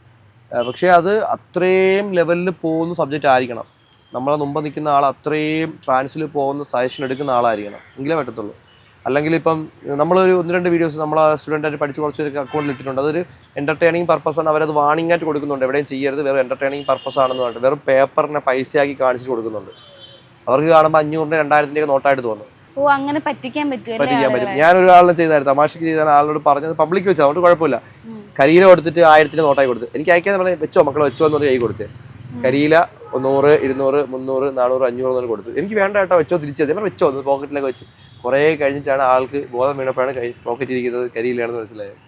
പക്ഷെ അത് അത്രയും ലെവലിൽ പോകുന്ന സബ്ജക്റ്റ് ആയിരിക്കണം. നമ്മളെ മുമ്പ് നിൽക്കുന്ന ആൾ അത്രയും ട്രാൻസിൽ പോകുന്ന സജഷൻ എടുക്കുന്ന ആളായിരിക്കണം, എങ്കിലേ പറ്റത്തുള്ളൂ. അല്ലെങ്കിൽ ഇപ്പം നമ്മളൊരു 1-2 വീഡിയോസ് നമ്മളെ സ്റ്റുഡൻ്റായിട്ട് പഠിച്ച് കുറച്ചൊക്കെ അക്കൗണ്ടിൽ ഇട്ടിട്ടുണ്ട്. അതൊരു എൻ്റർടൈനിങ് പർപ്പസാണ്. അവരത് വാണിംഗ് ആയിട്ട് കൊടുക്കുന്നുണ്ട്, എവിടെയും ചെയ്യരുത്, വെറും എൻ്റർടൈനിങ് പർപ്പസ് ആണെന്ന് പറഞ്ഞിട്ട് വെറും പേപ്പറിനെ പൈസയാക്കി കാണിച്ചു കൊടുക്കുന്നുണ്ട്. അവർക്ക് കാണുമ്പോൾ 500-ൻ്റെ 2000-ൻ്റെ നോട്ടായിട്ട് തോന്നും. അങ്ങനെ പറ്റിക്കാൻ പറ്റും. ഞാനൊരാളിനെ ചെയ്തായിരുന്നു, തമാശക്ക് ചെയ്താണ്. ആളോട് പറഞ്ഞത് പബ്ലിക് വെച്ചാൽ അതുകൊണ്ട് കുഴപ്പമില്ല. കരിയില കൊടുത്തിട്ട് 1000-ൻ്റെ നോട്ടായി കൊടുത്ത് എനിക്ക് അയക്കാൻ പറഞ്ഞാൽ വെച്ചോ മക്കളെ വെച്ചോ എന്നൊരു കൈ കൊടുത്ത്, കരിയില 100, 200, 300, 400, 500 എന്നൊരു കൊടുത്തു. എനിക്ക് വേണ്ട കേട്ടോ, വെച്ചോ തിരിച്ചത് ഞാൻ വെച്ചോ ഒന്ന് പോക്കറ്റിലേക്ക് വെച്ച്. കുറേ കഴിഞ്ഞിട്ടാണ് ആൾക്ക് ബോധം വീണപ്പോഴാണ് പോക്കറ്റ് ഇരിക്കുന്നത് കരിയിലാണെന്ന് മനസ്സിലായത്.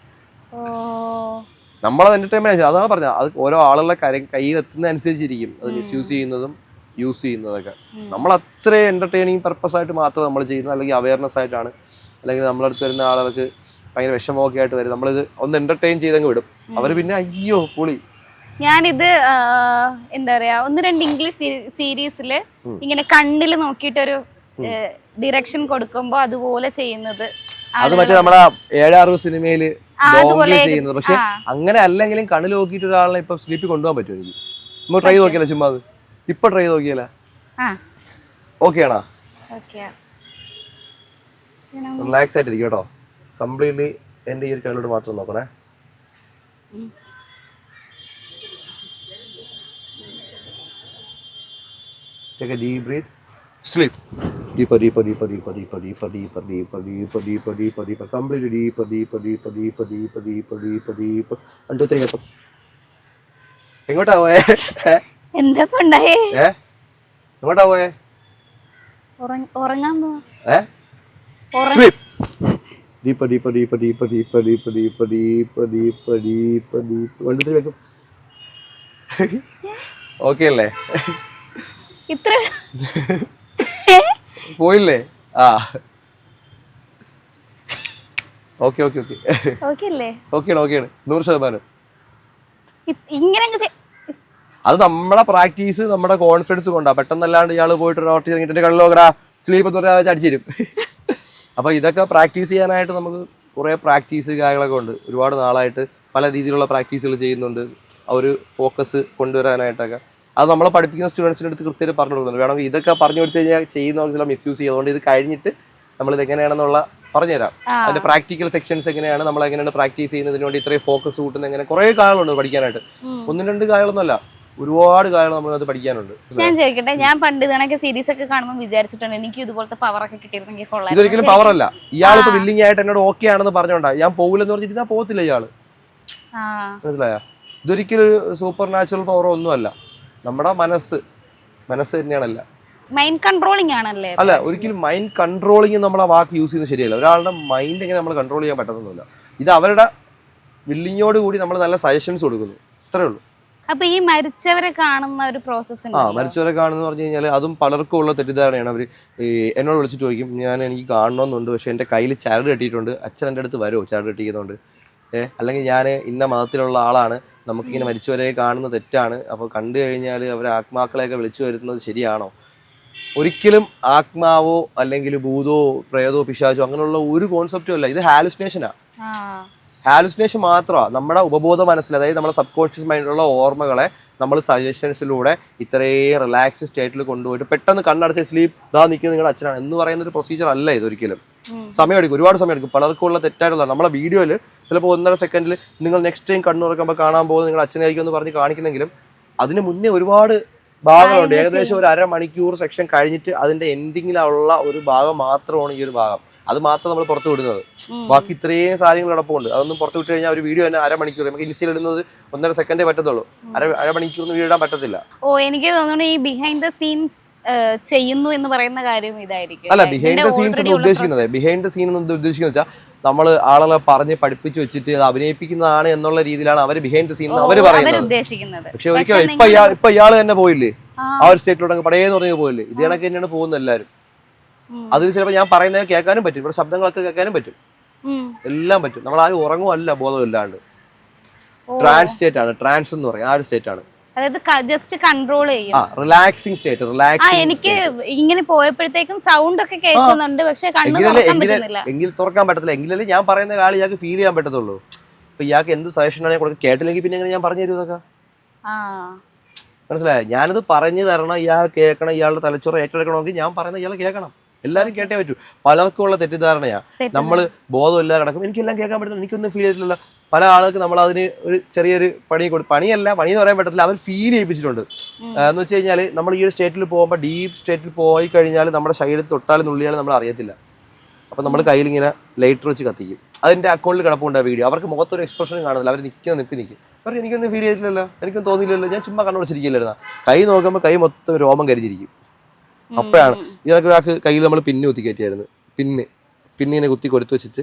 നമ്മളത് എന്റർടൈൻമെന്റ് അതാണ് പറഞ്ഞത്. അത് ഓരോ ആളുകളുടെ കയ്യിൽ എത്തുന്ന അനുസരിച്ചിരിക്കും അത് മിസ്യൂസ് ചെയ്യുന്നതും യൂസ് ചെയ്യുന്നതൊക്കെ. നമ്മൾ അത്രയും എന്റർടൈനിങ് പർപ്പസ് ആയിട്ട് മാത്രം നമ്മൾ ചെയ്യുന്നത്, അല്ലെങ്കിൽ അവയർനെസ് ആയിട്ടാണ്, അല്ലെങ്കിൽ നമ്മളടുത്ത് വരുന്ന ആളുകൾക്ക് ഭയങ്കര വിഷമമൊക്കെ ആയിട്ട് വരും. നമ്മളിത് ഒന്ന് എന്റർടൈൻ ചെയ്തങ്ങ് വിടും. അവര് പിന്നെ അയ്യോ പൊളി. ഞാനിത് എന്താ പറയാ 1-2 ഇംഗ്ലീഷ് സീരീസില് ഇങ്ങനെ കണ്ണില് നോക്കിയിട്ടൊരു ഡിറക്ഷൻ കൊടുക്കുമ്പോ അതുപോലെ ചെയ്യുന്നത്. അത് മറ്റേ നമ്മുടെ 7-6 സിനിമയില് ചെയ്യുന്നത്. പക്ഷെ അങ്ങനെ അല്ലെങ്കിലും കണ്ണിൽ നോക്കിയിട്ട് ഒരാളെ ഇപ്പൊ സ്ലീപ്പിൽ കൊണ്ടുപോകാൻ പറ്റും എനിക്ക്. നമുക്ക് ട്രൈ നോക്കിയാലോ ചുമ്മാ? ഇപ്പൊ ട്രൈ നോക്കിയാലോ? ഓക്കെ ആണോ? റിലാക്സ് ആയിട്ടിരിക്കും കേട്ടോ. കംപ്ലീറ്റ്ലി എന്റെ ഈ ഒരു കണ്ണിലോട്ട് മാത്രം നോക്കണേ. Take a deep breath. Sleep. Deeper, deeper, deeper, deeper, deeper, deeper, deeper, deeper, deeper, deeper, deeper, deeper. Completely deeper, deeper, deeper, deeper, deeper, deeper, deeper, deeper. 1, 2, 3 up. എങ്ങോട്ടാ പോയേ? എന്താ ഉണ്ടായേ? എങ്ങോട്ടാ പോയേ? ഉറങ്ങാൻ പോവാ. Sleep. Deeper, deeper, deeper, deeper, deeper, deeper, deeper, deeper, deeper, deeper, deeper. 1, 2, 3 വെക്കും. Okay അല്ലേ? ഇത്ര പോയില്ലേ? ഓക്കെ ഓക്കെ ഓക്കെ ഓക്കെ അല്ലേ? ഓക്കെയാണ് ഓക്കെയാണ് 100%. ഇങ്ങനെ അത് നമ്മളെ പ്രാക്ടീസ്, നമ്മുടെ കോൺഫിഡൻസ് കൊണ്ടാ. പെട്ടെന്നല്ലാണ്ട് ഇയാൾ പോയിട്ട് റോട്ടി ഇറങ്ങിട്ട് കള്ളു നോക്കടാ സ്ലീപ്പ് എന്ന് പറഞ്ഞാൽ അടിച്ചു തരും. അപ്പൊ ഇതൊക്കെ പ്രാക്ടീസ് ചെയ്യാനായിട്ട് നമുക്ക് കുറെ പ്രാക്ടീസ് കാര്യങ്ങളൊക്കെ ഉണ്ട്. ഒരുപാട് നാളായിട്ട് പല രീതിയിലുള്ള പ്രാക്ടീസുകൾ ചെയ്യുന്നുണ്ട്. ആ ഒരു ഫോക്കസ് കൊണ്ടുവരാനായിട്ടൊക്കെ അത് നമ്മളെ പഠിപ്പിക്കുന്ന സ്റ്റുഡൻസിൻ്റെ അടുത്ത് കൃത്യമായിട്ട് പറഞ്ഞു കൊടുക്കുന്നുണ്ട്. വേണമെങ്കിൽ ഇതൊക്കെ പറഞ്ഞു കൊടുത്തു കഴിഞ്ഞാൽ ചെയ്യുന്നവർക്ക് ചില മിസ്യൂസ് ചെയ്യും. അതുകൊണ്ട് ഇത് കഴിഞ്ഞിട്ട് നമ്മളിത് എങ്ങനെയാണെന്നുള്ള പറഞ്ഞുതരാം. അതിന്റെ പ്രാക്ടിക്കൽ സെക്ഷൻസ് എങ്ങനെയാണ്, നമ്മൾ എങ്ങനെയാണ് പ്രാക്ടീസ് ചെയ്യുന്നതിന് വേണ്ടി ഇത്രയും ഫോക്കസ് കൂട്ടുന്നത്, എങ്ങനെ കുറെ കാര്യങ്ങളുണ്ട് പഠിക്കാനായിട്ട്. 1-2 കാര്യങ്ങളൊന്നുമല്ല, ഒരുപാട് കാര്യങ്ങൾ നമ്മളത് പഠിക്കാനുണ്ട്. ഞാൻ ചോദിക്കട്ടെ, ഞാൻ പണ്ട് ഇതണൊക്കെ സീരീസ് ഒക്കെ കാണുമ്പോൾ വിചാരിച്ചിട്ടുണ്ട് എനിക്ക് ഇതുപോലത്തെ പവർ ഒക്കെ കിട്ടിയിരുന്നെങ്കിൽ കൊള്ളാം. ഇതൊരിക്കലും പവർ അല്ല. ഇയാളിപ്പോ വില്ലിങ് ആയിട്ട് എന്നോട് ഓക്കെ ആണെന്ന് പറഞ്ഞോണ്ടാ ഞാൻ പോകില്ലെന്ന് പറഞ്ഞിട്ട് ഞാൻ പോകത്തില്ല ഇയാള്. മനസ്സിലായ? ഇതൊരിക്കലും സൂപ്പർ നാച്ചുറൽ പവർ ഒന്നുമല്ല. നമ്മുടെ മനസ്സ് തന്നെയാണല്ല. മൈൻഡ് കൺട്രോളിംഗ് ആണല്ലേ? അല്ല, ഒരിക്കലും മൈൻഡ് കൺട്രോളിംഗ് നമ്മൾ ആ വാക്ക് യൂസ് ചെയ്യുന്നത് ശരിയല്ല. ഒരാളുടെ മൈൻഡ് എങ്ങനെ നമ്മൾ കൺട്രോൾ ചെയ്യാൻ പറ്റുന്നില്ല. ഇത് അവരുടെ വില്ലിങ്ങോട് കൂടി നമ്മൾ നല്ല സജഷൻസ് കൊടുക്കുന്നു, അത്രേ ഉള്ളൂ. അപ്പൊ ഈ മരിച്ചവരെ കാണുന്ന ഒരു പ്രോസസ് മരിച്ചവരെ കാണുന്ന പറഞ്ഞു കഴിഞ്ഞാൽ അതും പലർക്കും ഉള്ള തെറ്റിദ്ധാരണയാണ്. അവർ എന്നോട് വിളിച്ചിട്ട് ചോദിക്കും, എനിക്ക് കാണണമെന്നുണ്ട്, പക്ഷെ എൻ്റെ കയ്യിൽ ചരട് കെട്ടിയിട്ടുണ്ട്, അച്ഛൻ എൻ്റെ അടുത്ത് വരുമോ ചരട് കെട്ടിക്കുന്നുണ്ട്? അല്ലെങ്കിൽ ഞാൻ ഇന്ന മതത്തിലുള്ള ആളാണ്, നമുക്കിങ്ങനെ മരിച്ചവരെ കാണുന്നത് തെറ്റാണ്, അപ്പോൾ കണ്ടു കഴിഞ്ഞാൽ അവർ ആത്മാക്കളെയൊക്കെ വിളിച്ചു വരുന്നത് ശരിയാണോ? ഒരിക്കലും ആത്മാവോ അല്ലെങ്കിൽ ഭൂതോ പ്രേതോ പിശാചോ അങ്ങനെയുള്ള ഒരു കോൺസെപ്റ്റും അല്ല. ഇത് ഹാലുസിനേഷനാണ്. ഹാലുസിനേഷൻ മാത്രമാണ്. നമ്മുടെ ഉപബോധ മനസ്സിൽ, അതായത് നമ്മുടെ സബ് കോൺഷ്യസ് മൈൻഡിലുള്ള ഓർമ്മകളെ നമ്മൾ സജഷൻസിലൂടെ ഇത്രയും റിലാക്സ് സ്റ്റേറ്റിൽ കൊണ്ടുപോയിട്ട് പെട്ടെന്ന് കണ്ണടച്ച് സ്ലീപ്പ് ഇതാ നിൽക്കുന്നത് നിങ്ങളുടെ അച്ഛനാണ് എന്ന് പറയുന്ന ഒരു പ്രൊസീജിയർ അല്ല ഇതൊരിക്കലും. സമയമെടുക്കും, ഒരുപാട് സമയമെടുക്കും. പലർക്കുള്ള തെറ്റായിട്ടുള്ള നമ്മളെ വീഡിയോയിൽ ചിലപ്പോൾ 1.5 സെക്കൻഡിൽ നിങ്ങൾ നെക്സ്റ്റ് ടൈം കണ്ണു തുറക്കുമ്പോൾ കാണാൻ പോകുന്നത് നിങ്ങളുടെ അച്ഛനായിരിക്കും എന്ന് പറഞ്ഞ് കാണിക്കുന്നെങ്കിലും അതിന് മുന്നേ ഒരുപാട് ഭാഗങ്ങളുണ്ട്. ഏകദേശം ഒരു 1/2 മണിക്കൂർ സെക്ഷൻ കഴിഞ്ഞിട്ട് അതിന്റെ എൻഡിങ്ങിലുള്ള ഒരു ഭാഗം മാത്രമാണ് ഈ ഒരു ഭാഗം. അത് മാത്രം നമ്മൾ പുറത്ത് വിടുന്നത്. ബാക്കി ഇത്രയും കാര്യങ്ങൾ നടപ്പുണ്ട്. അതൊന്നും പുറത്ത് വിട്ട് കഴിഞ്ഞാൽ ഒരു വീഡിയോ തന്നെ 1/2 മണിക്കൂർ, നമുക്ക് ഇൻസ്റ്റയിൽ ഇടുന്നത് 1.5 സെക്കൻഡേ പറ്റത്തുള്ളൂ. 1/2 മണിക്കൂർ വീഡിയോ ഇടാൻ പറ്റത്തില്ല. എനിക്ക് തോന്നുന്നു ഈ ബിഹൈൻഡ് ദ സീൻസ് ചെയ്യുന്നു എന്ന് പറയുന്ന കാര്യം ഇതായിരിക്കും. അല്ല, ബിഹൈൻഡ് ദ സീൻസ് എന്ന് ഉദ്ദേശിക്കുന്നത്, ബിഹൈൻഡ് ദ സീൻ എന്ന് ഉദ്ദേശിക്കുന്നത് വെച്ചാൽ നമ്മൾ ആളുകളെ പറഞ്ഞ് പഠിപ്പിച്ച് വെച്ചിട്ട് അത് അഭിനയിപ്പിക്കുന്നതാണ് എന്നുള്ള രീതിയിലാണ് അവർ ബിഹൈൻഡ് ദ സീൻ അവർ പറയുന്നത്. പക്ഷെ ഒരിക്കലും ഇപ്പൊ ഇയാള് തന്നെ പോയില്ലേ ആ ഒരു സ്റ്റേറ്റിലോട്ട് പടയെന്ന് പറഞ്ഞു പോയില്ലേ, ഇത് കണക്ക് തന്നെയാണ് പോകുന്നത് എല്ലാവരും. അതിൽ ചിലപ്പോൾ ഞാൻ പറയുന്നത് കേൾക്കാനും പറ്റും, ഇവിടെ ശബ്ദങ്ങളൊക്കെ കേൾക്കാനും പറ്റും, എല്ലാം പറ്റും. നമ്മൾ ആരും ഉറങ്ങുമല്ല ബോധമില്ലാണ്ട്. ട്രാൻസ് സ്റ്റേറ്റ് ആണ്, ട്രാൻസ് എന്ന് പറയും ആ ഒരു സ്റ്റേറ്റ് ആണ്. അതായത് ജസ്റ്റ് കൺട്രോൾ ചെയ്യും, റിലാക്സിങ് സ്റ്റേറ്റ്. റിലാക്സിങ്. എനിക്ക് ഇങ്ങനെ പോയപ്പോഴത്തേക്കും സൗണ്ട് ഒക്കെ കേൾക്കുന്നുണ്ട്, പക്ഷെ എങ്കിൽ തുറക്കാൻ പറ്റത്തില്ല. എങ്കിലല്ലേ ഞാൻ പറയുന്ന കാര്യം ഇയാൾക്ക് ഫീൽ ചെയ്യാൻ പറ്റത്തുള്ളൂ. ഇപ്പൊ ഇയാൾക്ക് എന്ത് സജഷൻ ആണ് കൊടുക്കുക, കേട്ടില്ലെങ്കിൽ പിന്നെ എങ്ങനെ ഞാൻ പറഞ്ഞു തരും ഇതൊക്കെ? മനസ്സിലായോ? ഞാനിത് പറഞ്ഞു തരണം, ഇയാൾ കേൾക്കണം, ഇയാളുടെ തലച്ചോറ് ഏറ്റെടുക്കണമെങ്കിൽ ഞാൻ പറയുന്നത് ഇയാൾ കേൾക്കണം. എല്ലാവരും കേട്ടേ പറ്റൂ. പലർക്കും ഉള്ള തെറ്റിദ്ധാരണയാ നമ്മള് ബോധമില്ലാതെ കിടക്കും, എനിക്കെല്ലാം കേൾക്കാൻ പറ്റുന്നു, എനിക്കൊന്നും ഫീൽ ചെയ്തിട്ടില്ല. പല ആൾക്ക് നമ്മൾ അതിന് ഒരു ചെറിയൊരു പണി പണിയല്ല, പണി എന്ന് പറയാൻ പറ്റത്തില്ല, അവർ ഫീൽ ചെയ്യിപ്പിച്ചിട്ടുണ്ട്. എന്ന് വെച്ച് കഴിഞ്ഞാൽ നമ്മൾ ഈ ഒരു സ്റ്റേറ്റിൽ പോകുമ്പോൾ, ഡീപ്പ് സ്റ്റേറ്റിൽ പോയി കഴിഞ്ഞാൽ നമ്മുടെ ശരീരത്തിൽ തൊട്ടാലും നുള്ളിയാലും നമ്മൾ അറിയത്തില്ല. അപ്പം നമ്മൾ കയ്യിൽ ഇങ്ങനെ ലൈറ്റർ വെച്ച് കത്തിക്കും. അതിൻ്റെ അക്കൗണ്ടിൽ കിടപ്പുണ്ട് ആ വീഡിയോ. അവർക്ക് മുഖത്തൊരു എക്സ്പ്രഷനും കാണുന്നില്ല, അവർ നിൽക്കും. അവർ എനിക്കൊന്നും ഫീൽ ചെയ്തിട്ടില്ലല്ലോ, എനിക്കൊന്നും തോന്നിയില്ലല്ലോ, ഞാൻ ചുമ്മാ കണ്ണുപിടിച്ചിരിക്കില്ലായിരുന്ന. കൈ നോക്കുമ്പോൾ കൈ മൊത്തം രോമം കരിഞ്ഞിരിക്കും. അപ്പോഴാണ് ഇതിനൊക്കെ കയ്യിൽ നമ്മൾ പിന്ന് കുത്തി കയറ്റിയായിരുന്നു. പിന്നിനെ കുത്തി കൊടുത്തു വെച്ചിട്ട്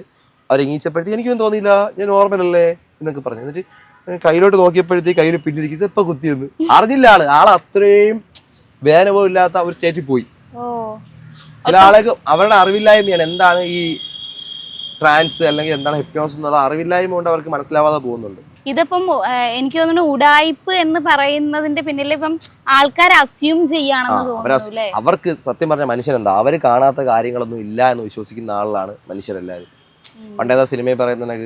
അവരെങ്ങീച്ചപ്പോഴത്തേക്ക് എനിക്കൊന്നും തോന്നിയില്ല, ഞാൻ നോർമലല്ലേ എന്നൊക്കെ പറഞ്ഞു. എന്നിട്ട് കയ്യിലോട്ട് നോക്കിയപ്പോഴത്തേക്ക് കയ്യിൽ പിന്നിരിക്കുന്നത് ഇപ്പൊ കുത്തിയെന്ന് അറിഞ്ഞില്ല. ആള് അത്രയും വേദനവും ഇല്ലാത്ത ഒരു സ്റ്റേറ്റിൽ പോയി. ചില ആളുകൾക്ക് അവരുടെ അറിവില്ലായ്മയാണ് എന്താണ് ഈ ട്രാൻസ് അല്ലെങ്കിൽ എന്താണ് ഹിപ്നോസിസ് എന്നുള്ള അറിവില്ലായ്മ കൊണ്ട് അവർക്ക് മനസ്സിലാവാതെ പോകുന്നുണ്ട്. ഇതിപ്പം എനിക്ക് തോന്നുന്നു ഉടായിപ്പ് എന്ന് പറയുന്നതിന്റെ പിന്നിൽ ഇപ്പം ആൾക്കാർ അസ്യൂം ചെയ്യാണെന്ന് തോന്നുന്നു അല്ലേ? അവർക്ക് സത്യം പറഞ്ഞ മനുഷ്യനെന്താ, അവര് കാണാത്ത കാര്യങ്ങളൊന്നും ഇല്ല എന്ന് വിശ്വസിക്കുന്ന ആളാണ് മനുഷ്യരെല്ലാവരും. പണ്ടേതാ സിനിമയിൽ പറയുന്ന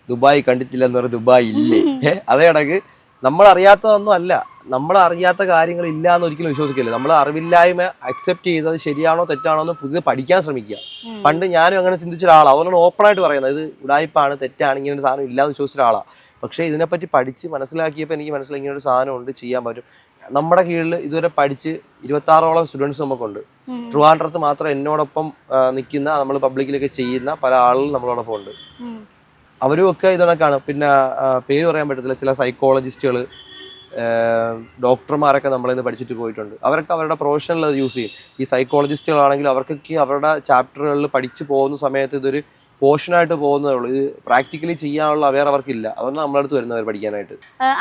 ദുബായ് കണ്ടിട്ടില്ല എന്ന് പറഞ്ഞ ദുബായ് ഇല്ലേ, അതേ കണക്ക് നമ്മൾ അറിയാത്തതൊന്നും അല്ല, നമ്മൾ അറിയാത്ത കാര്യങ്ങൾ ഇല്ല എന്ന് ഒരിക്കലും വിശ്വസിക്കില്ല. നമ്മൾ അറിവില്ലായ്മ അക്സെപ്റ്റ് ചെയ്തത് ശരിയാണോ തെറ്റാണോ എന്ന് പുതിയത് പഠിക്കാൻ ശ്രമിക്കുക. പണ്ട് ഞാനും അങ്ങനെ ചിന്തിച്ച ഒരാളാണ്, അതുകൊണ്ടാണ് ഓപ്പൺ ആയിട്ട് പറയുന്നത് ഇത് ഉടായിപ്പാണ്, തെറ്റാണ്, ഇങ്ങനെ ഒരു സാധനം ഇല്ലാന്ന് വിശ്വസിച്ച ഒരാളാണ്. പക്ഷേ ഇതിനെപ്പറ്റി പഠിച്ച് മനസ്സിലാക്കിയപ്പോൾ എനിക്ക് മനസ്സിലായി ഇങ്ങനെ ഒരു സാധനം ഉണ്ട്, ചെയ്യാൻ പറ്റും. നമ്മുടെ കീഴിൽ ഇതുവരെ പഠിച്ച് 26ഓളം സ്റ്റുഡൻസ് നമുക്കുണ്ട്. ട്രിവാൻഡ്രത്ത് മാത്രം എന്നോടൊപ്പം നിൽക്കുന്ന, നമ്മൾ പബ്ലിക്കിലൊക്കെ ചെയ്യുന്ന പല ആളുകളും നമ്മളോടൊപ്പം ഉണ്ട്. അവരും ഒക്കെ ഇതൊക്കെയാണ്. പിന്നെ പേര് പറയാൻ പറ്റത്തില്ല, ചില സൈക്കോളജിസ്റ്റുകൾ, ഡോക്ടർമാരൊക്കെ നമ്മളിൽ നിന്ന് പഠിച്ചിട്ട് പോയിട്ടുണ്ട്. അവരൊക്കെ അവരുടെ പ്രൊഫഷനിൽ അത് യൂസ് ചെയ്യും. ഈ സൈക്കോളജിസ്റ്റുകളാണെങ്കിൽ അവർക്കൊക്കെ അവരുടെ ചാപ്റ്ററുകളിൽ പഠിച്ചു പോകുന്ന സമയത്ത് ഇതൊരു പോർഷനായിട്ട് പോകുന്നതേ ഉള്ളൂ. ഇത് പ്രാക്ടിക്കലി ചെയ്യാനുള്ള അവയർ അവർക്കില്ല. അതുകൊണ്ട് നമ്മുടെ അടുത്ത് വരുന്നവർ പഠിക്കാനായിട്ട്.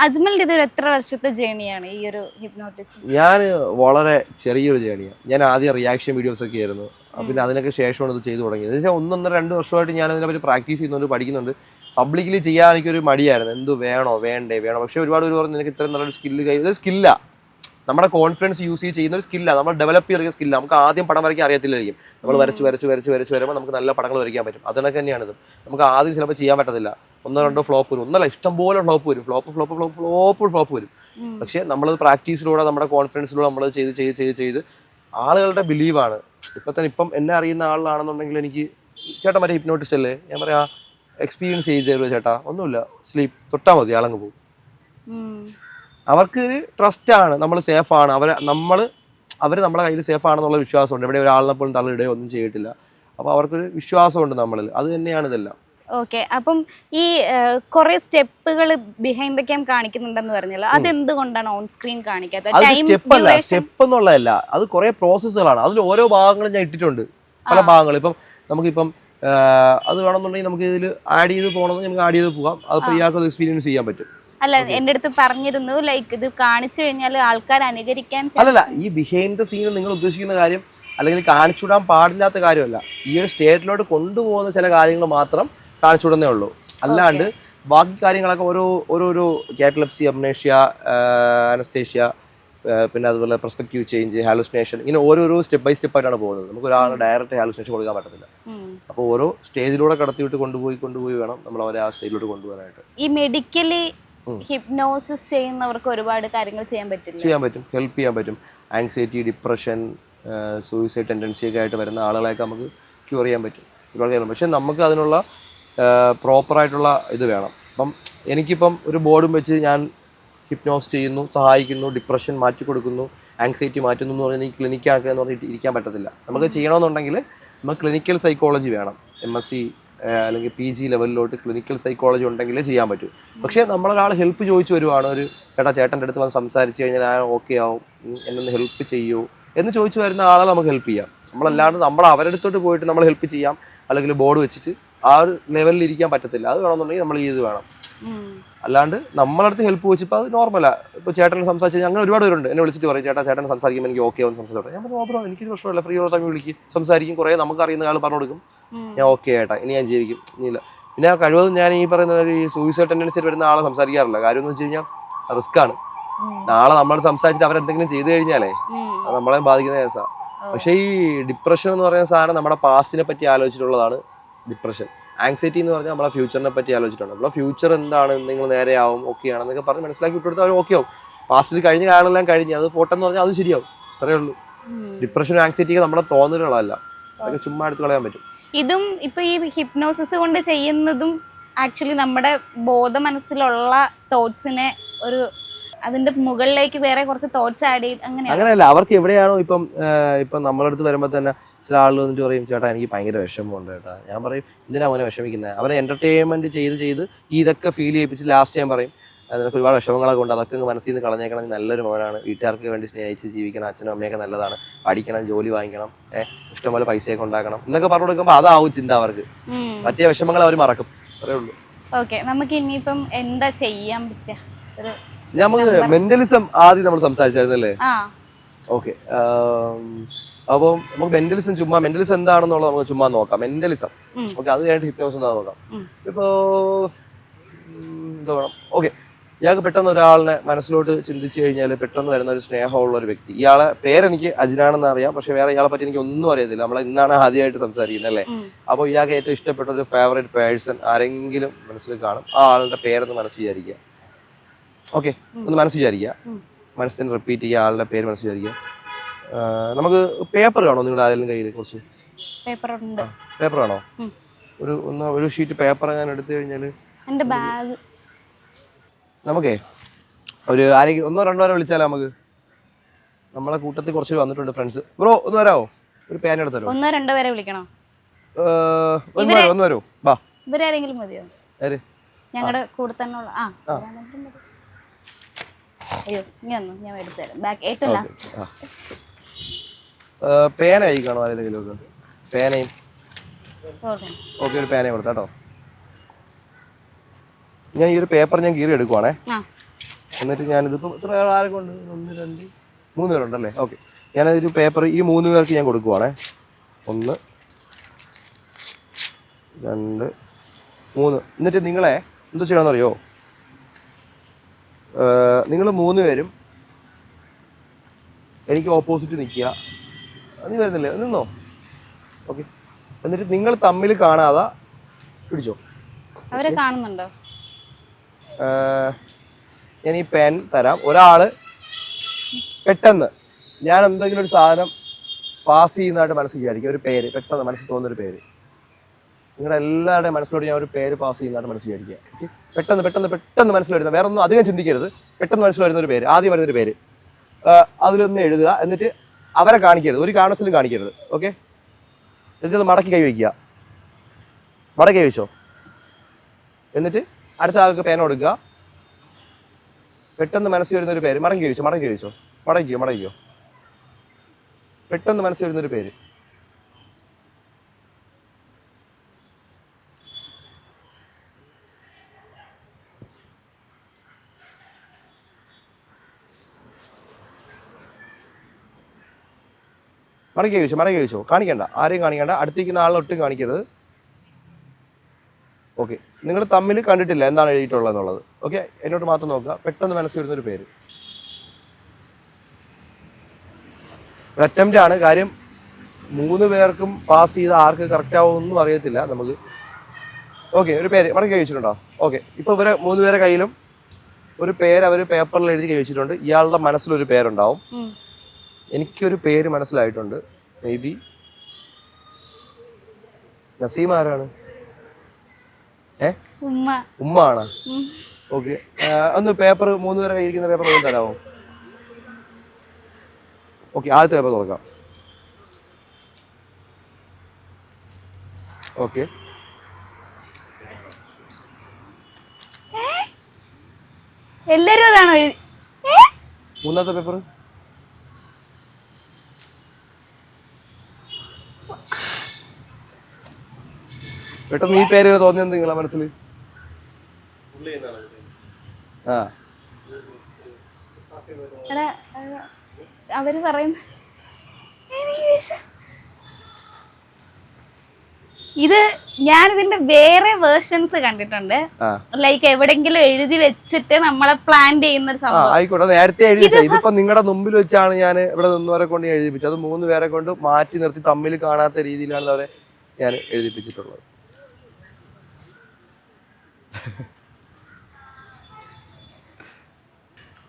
അജ്മൽ, ഇതൊരു എത്ര വർഷത്തെ ജേണിയാണ് ഈ ഒരു ഹിപ്നോട്ടിസം? ഞാൻ വളരെ ചെറിയൊരു ജേണിയാണ്. ഞാൻ ആദ്യം റിയാക്ഷൻ വീഡിയോസ് ഒക്കെ ആയിരുന്നു, പിന്നെ അതിനൊക്കെ ശേഷമാണ് ഇത് ചെയ്തു തുടങ്ങിയത്. എന്ന് വെച്ചാൽ 1-2 വർഷമായിട്ട് ഞാൻ അതിനെപ്പറ്റി പ്രാക്ടീസ് ചെയ്യുന്നുണ്ട്, പഠിക്കുന്നുണ്ട്. പബ്ലിക്കലി ചെയ്യാൻ എനിക്കൊരു മടിയായിരുന്നു, എന്ത് വേണോ വേണോ. പക്ഷേ ഒരുപാട് പേര് പറഞ്ഞു നിനക്ക് ഇത്രയും നല്ലൊരു സ്കില്ല് ഇത് സ്കില്ല, നമ്മുടെ കോൺഫിഡൻസ് യൂസ് ചെയ്യുന്ന ഒരു സ്കില്ല, നമ്മൾ ഡെവലപ്പ് ചെയ്യുന്ന സ്കില്ല. നമുക്ക് ആദ്യം പടം വരയ്ക്കാൻ അറിയത്തില്ലായിരിക്കും, നമ്മൾ വരച്ച് വരുമ്പോൾ നമുക്ക് നല്ല പടങ്ങൾ വരയ്ക്കാൻ പറ്റും. അതിനൊക്കെ തന്നെയാണിത്. നമുക്ക് ആദ്യം ചിലപ്പോൾ ചെയ്യാൻ പറ്റത്തില്ല, 1-2 ഫ്ലോപ്പ് വരും, ഒന്നല്ല ഇഷ്ടംപോലെ ഫ്ലോപ്പ് വരും, ഫ്ലോപ്പ് വരും. പക്ഷേ നമ്മളത് പ്രാക്ടീസിലൂടെ, നമ്മുടെ കോൺഫിഡൻസിലൂടെ നമ്മൾ ചെയ്ത് ആളുകളുടെ ബിലീവാണ്. ഇപ്പം എന്നെ അറിയുന്ന ആളാണെന്നുണ്ടെങ്കിൽ എനിക്ക് ചേട്ടാ മറ്റേ ഹിപ്നോട്ടിസ്റ്റ് അല്ലേ, ഞാൻ പറയാ എക്സ്പീരിയൻസ് ചെയ്ത് തരുമോ ചേട്ടാ, ഒന്നുമില്ല, സ്ലീപ്പ് തൊട്ടാൽ മതി, ആളങ്ങ് പോകും. അവർക്ക് ഒരു ട്രസ്റ്റാണ്, നമ്മൾ സേഫാണ്, അവർ നമ്മളെ കയ്യിൽ സേഫ് ആണെന്നുള്ള വിശ്വാസമുണ്ട്. ഇവിടെ ഒരാളിനെ പോലും തള്ളിയിടുകയോ ഒന്നും ചെയ്തിട്ടില്ല. അപ്പോൾ അവർക്കൊരു വിശ്വാസമുണ്ട് നമ്മളിൽ. അത് തന്നെയാണ് ഇതെല്ലാം. ഓക്കെ, അപ്പം ഈ കുറെ സ്റ്റെപ്പുകൾ ബിഹൈൻഡ് ദ ക്യാം കാണിക്കുന്നുണ്ടെന്ന് പറഞ്ഞല്ലോ, അതെന്തുകൊണ്ടാണ് ഓൺ സ്ക്രീൻ കാണിക്കാത്തത്? സ്റ്റെപ്പ് എന്നുള്ളതല്ല, അത് കുറെ പ്രോസസ്സുകളാണ്. അതിൽ ഓരോ ഭാഗങ്ങളും ഞാൻ ഇട്ടിട്ടുണ്ട്, പല ഭാഗങ്ങൾ. ഇപ്പം നമുക്കിപ്പം അത് വേണമെന്നുണ്ടെങ്കിൽ നമുക്ക് ഇതിൽ ആഡ് ചെയ്ത് പോകണമെന്ന് നമുക്ക് ആഡ് ചെയ്ത് പോകാം. അതിപ്പോൾ ഇയാൾക്ക് എക്സ്പീരിയൻസ് ചെയ്യാൻ പറ്റും. അല്ല, എന്റെ അടുത്ത് പറഞ്ഞിരുന്നു ലൈക്ക് ഇത് കാണിച്ചു കഴിഞ്ഞാൽ ആൾക്കാർ അനുകരിക്കാൻ. അല്ലല്ല, ഈ ബിഹൈൻഡ് ദ സീൻ നിങ്ങൾ ഉദ്ദേശിക്കുന്ന കാര്യം അല്ലെങ്കിൽ കാണിച്ചുവിടാൻ പാടില്ലാത്ത കാര്യമല്ല. ഈ ഒരു സ്റ്റേറ്റിലോട്ട് കൊണ്ടുപോകുന്ന ചില കാര്യങ്ങൾ മാത്രം കാണിച്ചുവിടുന്നേ ഉള്ളൂ. അല്ലാണ്ട് ബാക്കി കാര്യങ്ങളൊക്കെ ഓരോ കാറ്റലപ്സി, അംനേഷ്യ, അനസ്തേഷ്യ, പിന്നെ അതുപോലെ പെർസ്പെക്റ്റീവ് ചേഞ്ച്, ഹാലുസിനേഷൻ, ഇങ്ങനെ ഓരോരോ സ്റ്റെപ്പ് ബൈ സ്റ്റെപ്പ് ആയിട്ടാണ് പോകുന്നത്. നമുക്ക് ഒരാളെ ഡയറക്റ്റ് ഹാലുസിനേഷൻ കൊടുക്കാൻ പറ്റത്തില്ല. അപ്പോൾ ഓരോ സ്റ്റേജിലൂടെ കടത്തിവിട്ട് കൊണ്ടുപോയി വേണം നമ്മൾ അവരെ ആ സ്റ്റേജിലോട്ട് കൊണ്ടുപോകാനായിട്ട്. ഈ മെഡിക്കലി ഹിപ്നോസിസ് ചെയ്യുന്നവർക്ക് ഒരുപാട് കാര്യങ്ങൾ ചെയ്യാൻ പറ്റും, ഹെൽപ്പ് ചെയ്യാൻ പറ്റും. ആങ്സൈറ്റി, ഡിപ്രഷൻ, സൂയിസൈഡ് ടെൻഡൻസി ഒക്കെ ആയിട്ട് വരുന്ന ആളുകളെയൊക്കെ നമുക്ക് ക്യൂർ ചെയ്യാൻ പറ്റും, ഒരുപാട് കാര്യം. പക്ഷെ നമുക്ക് അതിനുള്ള പ്രോപ്പറായിട്ടുള്ള ഇത് വേണം. അപ്പം എനിക്കിപ്പം ഒരു ബോർഡും വെച്ച് ഞാൻ ഹിപ്നോസ് ചെയ്യുന്നു, സഹായിക്കുന്നു, ഡിപ്രഷൻ മാറ്റി കൊടുക്കുന്നു, ആങ്സൈറ്റി മാറ്റുന്നു എന്ന് പറഞ്ഞാൽ ഈ ക്ലിനിക്കാക്കുക എന്ന് പറഞ്ഞിട്ട് ഇരിക്കാൻ പറ്റത്തില്ല. നമുക്ക് ചെയ്യണമെന്നുണ്ടെങ്കിൽ നമുക്ക് ക്ലിനിക്കൽ സൈക്കോളജി വേണം. MSc അല്ലെങ്കിൽ PG ലെവലിലോട്ട് ക്ലിനിക്കൽ സൈക്കോളജി ഉണ്ടെങ്കിലേ ചെയ്യാൻ പറ്റൂ. പക്ഷേ നമ്മളൊരാൾ ഹെൽപ്പ് ചോദിച്ചു വരുവാണ്, ഒരു ചേട്ടൻ്റെ അടുത്ത് വന്ന് സംസാരിച്ച് കഴിഞ്ഞാൽ ഞാൻ ഓക്കെ ആവും, എന്നൊന്ന് ഹെൽപ്പ് ചെയ്യൂ എന്ന് ചോദിച്ചു വരുന്ന ആളെ നമുക്ക് ഹെൽപ്പ് ചെയ്യാം. നമ്മളല്ലാണ്ട് അവരുടെ അടുത്തോട്ട് പോയിട്ട് നമ്മൾ ഹെൽപ്പ് ചെയ്യാം അല്ലെങ്കിൽ ബോർഡ് വെച്ചിട്ട് ആ ഒരു ലെവലിൽ ഇരിക്കാൻ പറ്റത്തില്ല. അത് വേണമെന്നുണ്ടെങ്കിൽ നമ്മൾ ഇത് വേണം. അല്ലാണ്ട് നമ്മളടുത്ത് ഹെൽപ്പ് വെച്ചപ്പോൾ അത് നോർമലാണ്. ഇപ്പോൾ ചേട്ടനെ സംസാരിച്ച് അങ്ങനെ ഒരുപാട് പേരുണ്ട് എന്നെ വിളിച്ചിട്ട് പറയും ചേട്ടനെ സംസാരിക്കുമ്പോൾ എനിക്ക് ഓക്കെ ആവും സംസാരിച്ചോട്ടെ. ഞാൻ പറഞ്ഞു ഓപ്പറോ, എനിക്കൊരു പ്രശ്നമില്ല, ഫ്രീ ഉള്ള സമയം വിളിക്കും, സംസാരിക്കും. കുറേ നമുക്ക് അറിയുന്ന ആൾ പറഞ്ഞു കൊടുക്കും, ഞാൻ ഓക്കെ ഏട്ടാ, ഇനി ഞാൻ ജീവിക്കും, ഇനിയില്ല. പിന്നെ കഴിവതും ഞാൻ ഈ പറയുന്ന ഈ സൂയിസൈഡ് ടെൻഡൻസി വരുന്ന ആളെ സംസാരിക്കാറില്ല. കാര്യം എന്ന് വെച്ച് കഴിഞ്ഞാൽ റിസ്ക് ആണ്. നാളെ നമ്മൾ സംസാരിച്ചിട്ട് അവരെന്തെങ്കിലും ചെയ്തു കഴിഞ്ഞാലേ അത് നമ്മളെ ബാധിക്കുന്ന കേസാണ്. പക്ഷേ ഈ ഡിപ്രഷൻ എന്ന് പറയുന്ന സാധനം നമ്മുടെ പാസ്റ്റിനെ പറ്റി ആലോചിച്ചിട്ടുള്ളതാണ് ഡിപ്രഷൻ. ആങ്സൈറ്റി എന്ന് പറഞ്ഞാൽ നമ്മളെ ഫ്യൂച്ചറിനെ പറ്റി ആലോചിച്ചിട്ടുണ്ട്. നമ്മളെ ഫ്യൂച്ചർ എന്താണ്, നിങ്ങൾ നേരെയാവും, ഓക്കെ ആണെന്നൊക്കെ പറഞ്ഞ് മനസ്സിലാക്കി വിട്ടെടുത്ത് അവർ ഓക്കെ ആവും. പാസ്റ്റിൽ കഴിഞ്ഞ കാലമെല്ലാം കഴിഞ്ഞ് അത് പോട്ടെന്ന് പറഞ്ഞാൽ അത് ശരിയാവും, അത്രയേ ഉള്ളൂ. ഡിപ്രഷനും ആങ്സൈറ്റിയൊക്കെ നമ്മുടെ തോന്നലുകളല്ല, അതൊക്കെ ചുമ്മാ എടുത്ത് കളയാൻ പറ്റും. ഇതും ഇപ്പൊ ഈ ഹിപ്നോസിസ് കൊണ്ട് ചെയ്യുന്നതും ആക്ച്വലി നമ്മുടെ ബോധ മനസ്സിലുള്ള തോട്ട്സിനെ ഒരു അതിന്റെ മുകളിലേക്ക് വേറെ കുറച്ച് തോട്ട്സ് ആഡ് ചെയ്ത് അങ്ങനെയല്ല. അവർക്ക് എവിടെയാണോ ഇപ്പം നമ്മളെ അടുത്ത് വരുമ്പോൾ തന്നെ ചില ആളുകൾ വന്നിട്ട് പറയും ചേട്ടാ എനിക്ക് ഭയങ്കര വിഷമമുണ്ട് ചേട്ടാ. ഞാൻ പറയും എന്തിനാ അവനെ വിഷമിക്കുന്നത്, അവനെ എന്റർടൈൻമെന്റ് ചെയ്ത് ഇതൊക്കെ ഫീൽ ചെയ്യിപ്പിച്ച് ലാസ്റ്റ് ഞാൻ പറയും നിനക്ക് ഒരുപാട് വിഷമങ്ങളൊക്കെ ഉണ്ട്, അതൊക്കെ മനസ്സിൽ നിന്ന് കളഞ്ഞേക്കണം, നല്ലൊരു മോനാണ്, വീട്ടുകാർക്ക് വേണ്ടി സ്നേഹിച്ച് ജീവിക്കണം, അച്ഛനും അമ്മയൊക്കെ നല്ലതാണ്, പഠിക്കണം, ജോലി വാങ്ങിക്കണം, ഇഷ്ടംപോലെ പൈസയൊക്കെ ഉണ്ടാക്കണം എന്നൊക്കെ പറഞ്ഞു കൊടുക്കുമ്പോൾ അതാവും ചിന്ത അവർക്ക്. മറ്റേ വിഷമങ്ങൾ അവർ മറക്കും, അത്രേ ഉള്ളൂ. ഓക്കെ, നമുക്ക് ഇനിയിപ്പം എന്താ ചെയ്യാൻ പറ്റുക? നമുക്ക് മെന്റലിസം ആദ്യം നമ്മൾ സംസാരിച്ചായിരുന്നല്ലേ? ഓക്കെ, അപ്പോൾ നമുക്ക് മെന്റലിസം എന്താണെന്നുള്ളത് നമുക്ക് ചുമ്മാ നോക്കാം. മെന്റലിസം ഓക്കെ, അത് കഴിഞ്ഞിട്ട് ഹിപ്നോസിസ് എന്താണെന്ന് നോക്കാം. ഇപ്പോ എന്താ വേണം, ഓക്കെ, ഇയാൾക്ക് പെട്ടെന്ന് ഒരാളിനെ മനസ്സിലോട്ട് ചിന്തിച്ചു കഴിഞ്ഞാൽ പെട്ടെന്ന് വരുന്ന ഒരു സ്നേഹമുള്ള ഒരു വ്യക്തി. ഇയാളെ പേരെനിക്ക് അജിനാണെന്ന് അറിയാം, പക്ഷെ വേറെ ഇയാളെ പറ്റി എനിക്ക് ഒന്നും അറിയത്തില്ല. നമ്മളെ ഇന്നാണ് ആദ്യമായിട്ട് സംസാരിക്കുന്നത് അല്ലേ. അപ്പോൾ ഇയാൾക്ക് ഏറ്റവും ഇഷ്ടപ്പെട്ട ഒരു ഫേവറേറ്റ് പേഴ്സൺ ആരെങ്കിലും മനസ്സിൽ കാണും. ആ ആളുടെ പേരൊന്ന് മനസ്സ് വിചാരിക്കുക. ഓക്കെ, ഒന്ന് മനസ്സ് വിചാരിക്കുക, മനസ്സിന് റിപ്പീറ്റ് ചെയ്യുക, ആളുടെ പേര് മനസ്സ് വിചാരിക്കുക. നമുക്ക് പേപ്പർ കാണോ നിങ്ങളുടെ ആരെങ്കിലും കയ്യിൽ? കുറച്ച് പേപ്പർ ആണോ? ഒരു ഷീറ്റ് പേപ്പർ ഞാൻ എടുത്തു കഴിഞ്ഞാൽ നമുക്കേ ഒരു ആരെങ്കിലും 1-2 പേരെ വിളിച്ചാലോ? നമുക്ക് നമ്മളെ കൂട്ടത്തിൽ കുറച്ച് വന്നിട്ടുണ്ട് ഫ്രണ്ട്സ്. ബ്രോ ഒന്ന് വരാമോ? ഒരു പേന എടുത്തോ. 1-2 പേരെ വിളിക്കണോ? ഒന്ന് വരൂ. വാ. ഇവരാരെങ്കിലും മതിയോ? ഞങ്ങളുടെ കൂടെ തന്നെ ഉള്ള അയ്യോ ഞാൻ എടുത്തുതരാം. ബാക്ക് ഏറ്റവും ലാസ്റ്റ്. പേന കഴിക്കണോ ആരെങ്കിലും ഒക്കെ? പേനയും ഓക്കെ, ഒരു പേനയും കൊടുത്താട്ടോ. ഞാൻ ഈ ഒരു പേപ്പർ ഞാൻ കീറി എടുക്കുവാണേ. എന്നിട്ട് ഞാനിതിപ്പോൾ ഇത്ര ആരൊക്കെ ഉണ്ട്? 1, 2, 3 പേരുണ്ടല്ലേ? ഓക്കെ, ഞാനതൊരു പേപ്പർ ഈ 3 പേർക്ക് ഞാൻ കൊടുക്കുവാണേ. 1, 2, 3. എന്നിട്ട് നിങ്ങളെ എന്ത് ചെയ്യണമെന്നറിയോ? നിങ്ങൾ 3 പേരും എനിക്ക് ഓപ്പോസിറ്റ് നിൽക്കുക. നീ വരുന്നില്ലേ? നിന്നോ. ഓക്കെ, എന്നിട്ട് നിങ്ങൾ തമ്മിൽ കാണാതെ പിടിച്ചോ. അവരെ കാണുന്നുണ്ടോ? ഞാൻ ഈ പെൻ തരാം. ഒരാള് പെട്ടെന്ന് ഞാൻ എന്തെങ്കിലും ഒരു സാധനം പാസ് ചെയ്യുന്നതായിട്ട് മനസ്സിൽ വിചാരിക്കുക. ഒരു പേര് പെട്ടെന്ന് മനസ്സിൽ തോന്നുന്നൊരു പേര്. നിങ്ങളുടെ എല്ലാവരുടെയും മനസ്സിലോട് ഞാൻ ഒരു പേര് പാസ് ചെയ്യുന്നതായിട്ട് മനസ്സിൽ വിചാരിക്കുക. പെട്ടെന്ന് പെട്ടെന്ന് പെട്ടെന്ന് മനസ്സിൽ വരുന്ന, വേറെ ഒന്നും അധികം ചിന്തിക്കരുത്. പെട്ടെന്ന് മനസ്സിൽ വരുന്ന ഒരു പേര്, ആദ്യം വരുന്നൊരു പേര് അതിലൊന്ന് എഴുതുക. എന്നിട്ട് അവരെ കാണിക്കരുത്, ഒരു കാരണത്തിലും കാണിക്കരുത്. ഓക്കെ, എന്നിട്ട് അത് മടക്കി കൈ വയ്ക്കുക. മടക്കി കൈ വെച്ചോ. എന്നിട്ട് അടുത്ത ആൾക്ക് പേന കൊടുക്കുക. പെട്ടെന്ന് മനസ്സിൽ വരുന്നൊരു പേര്. മടക്കി കൈ വെച്ചോ. മടക്കിയോ. പെട്ടെന്ന് മനസ്സിൽ വരുന്നൊരു പേര്. മടക്കി കഴിച്ചോ. കാണിക്കണ്ട, ആരെയും കാണിക്കണ്ട. അടുത്തേക്കുന്ന ആളെ ഒട്ടും കാണിക്കരുത്. ഓക്കെ, നിങ്ങൾ തമ്മിൽ കണ്ടിട്ടില്ല എന്താണ് എഴുതിയിട്ടുള്ളത് എന്നുള്ളത്. ഓക്കെ, എന്നോട് മാത്രം നോക്കുക. പെട്ടെന്ന് മനസ്സിൽ വരുന്നൊരു പേര്. ഒരു അറ്റംപ്റ്റ് ആണ് കാര്യം. 3 പേർക്കും പാസ് ചെയ്ത് ആർക്ക് കറക്റ്റ് ആവുമെന്നും അറിയത്തില്ല നമുക്ക്. ഓക്കെ, ഒരു പേര് മടക്കി കഴിച്ചിട്ടുണ്ടോ? ഓക്കെ, ഇപ്പൊ ഇവരെ 3 പേരെ കയ്യിലും ഒരു പേര് അവർ പേപ്പറിൽ എഴുതി കഴിച്ചിട്ടുണ്ട്. ഇയാളുടെ മനസ്സിലൊരു പേരുണ്ടാവും. എനിക്കൊരു പേര് മനസ്സിലായിട്ടുണ്ട്. Maybe Naseem. ആരാണ്? ഉമ്മ ആണ്. ഓക്കെ, ഒന്ന് പേപ്പർ 3 പേരെ കഴിക്കുന്ന പേപ്പർ ഒന്ന് തരാമോ? ഓക്കെ, ആദ്യത്തെ പേപ്പർ തുറക്കാം. ഓക്കെ, എല്ലാരും അതാണോ എഴുതി? 3ാമത്തെ പേപ്പർ. പെട്ടെന്ന് ഈ പേര് തോന്നിയത് നിങ്ങളെ മനസ്സിൽ? അവര് പറയുന്ന ഇത് ഞാനിതിന്റെ വേറെ വേർഷൻസ് കണ്ടിട്ടുണ്ട്. ലൈക്ക് എവിടെങ്കിലും എഴുതി വെച്ചിട്ട് നമ്മളെ പ്ലാൻ ചെയ്യുന്ന ഒരു സംഭവം. ആയിക്കോട്ടെ, നേരത്തെ എഴുതി. ഇതിപ്പോ നിങ്ങളുടെ മുമ്പിൽ വെച്ചാണ് ഞാൻ ഇവിടെ നിന്നവരെ കൊണ്ട് എഴുതിപ്പിച്ചത്. അത് 3 പേരെ കൊണ്ട് മാറ്റി നിർത്തി തമ്മിൽ കാണാത്ത രീതിയിലാണ് അവരെ ഞാൻ എഴുതിപ്പിച്ചിട്ടുള്ളത്.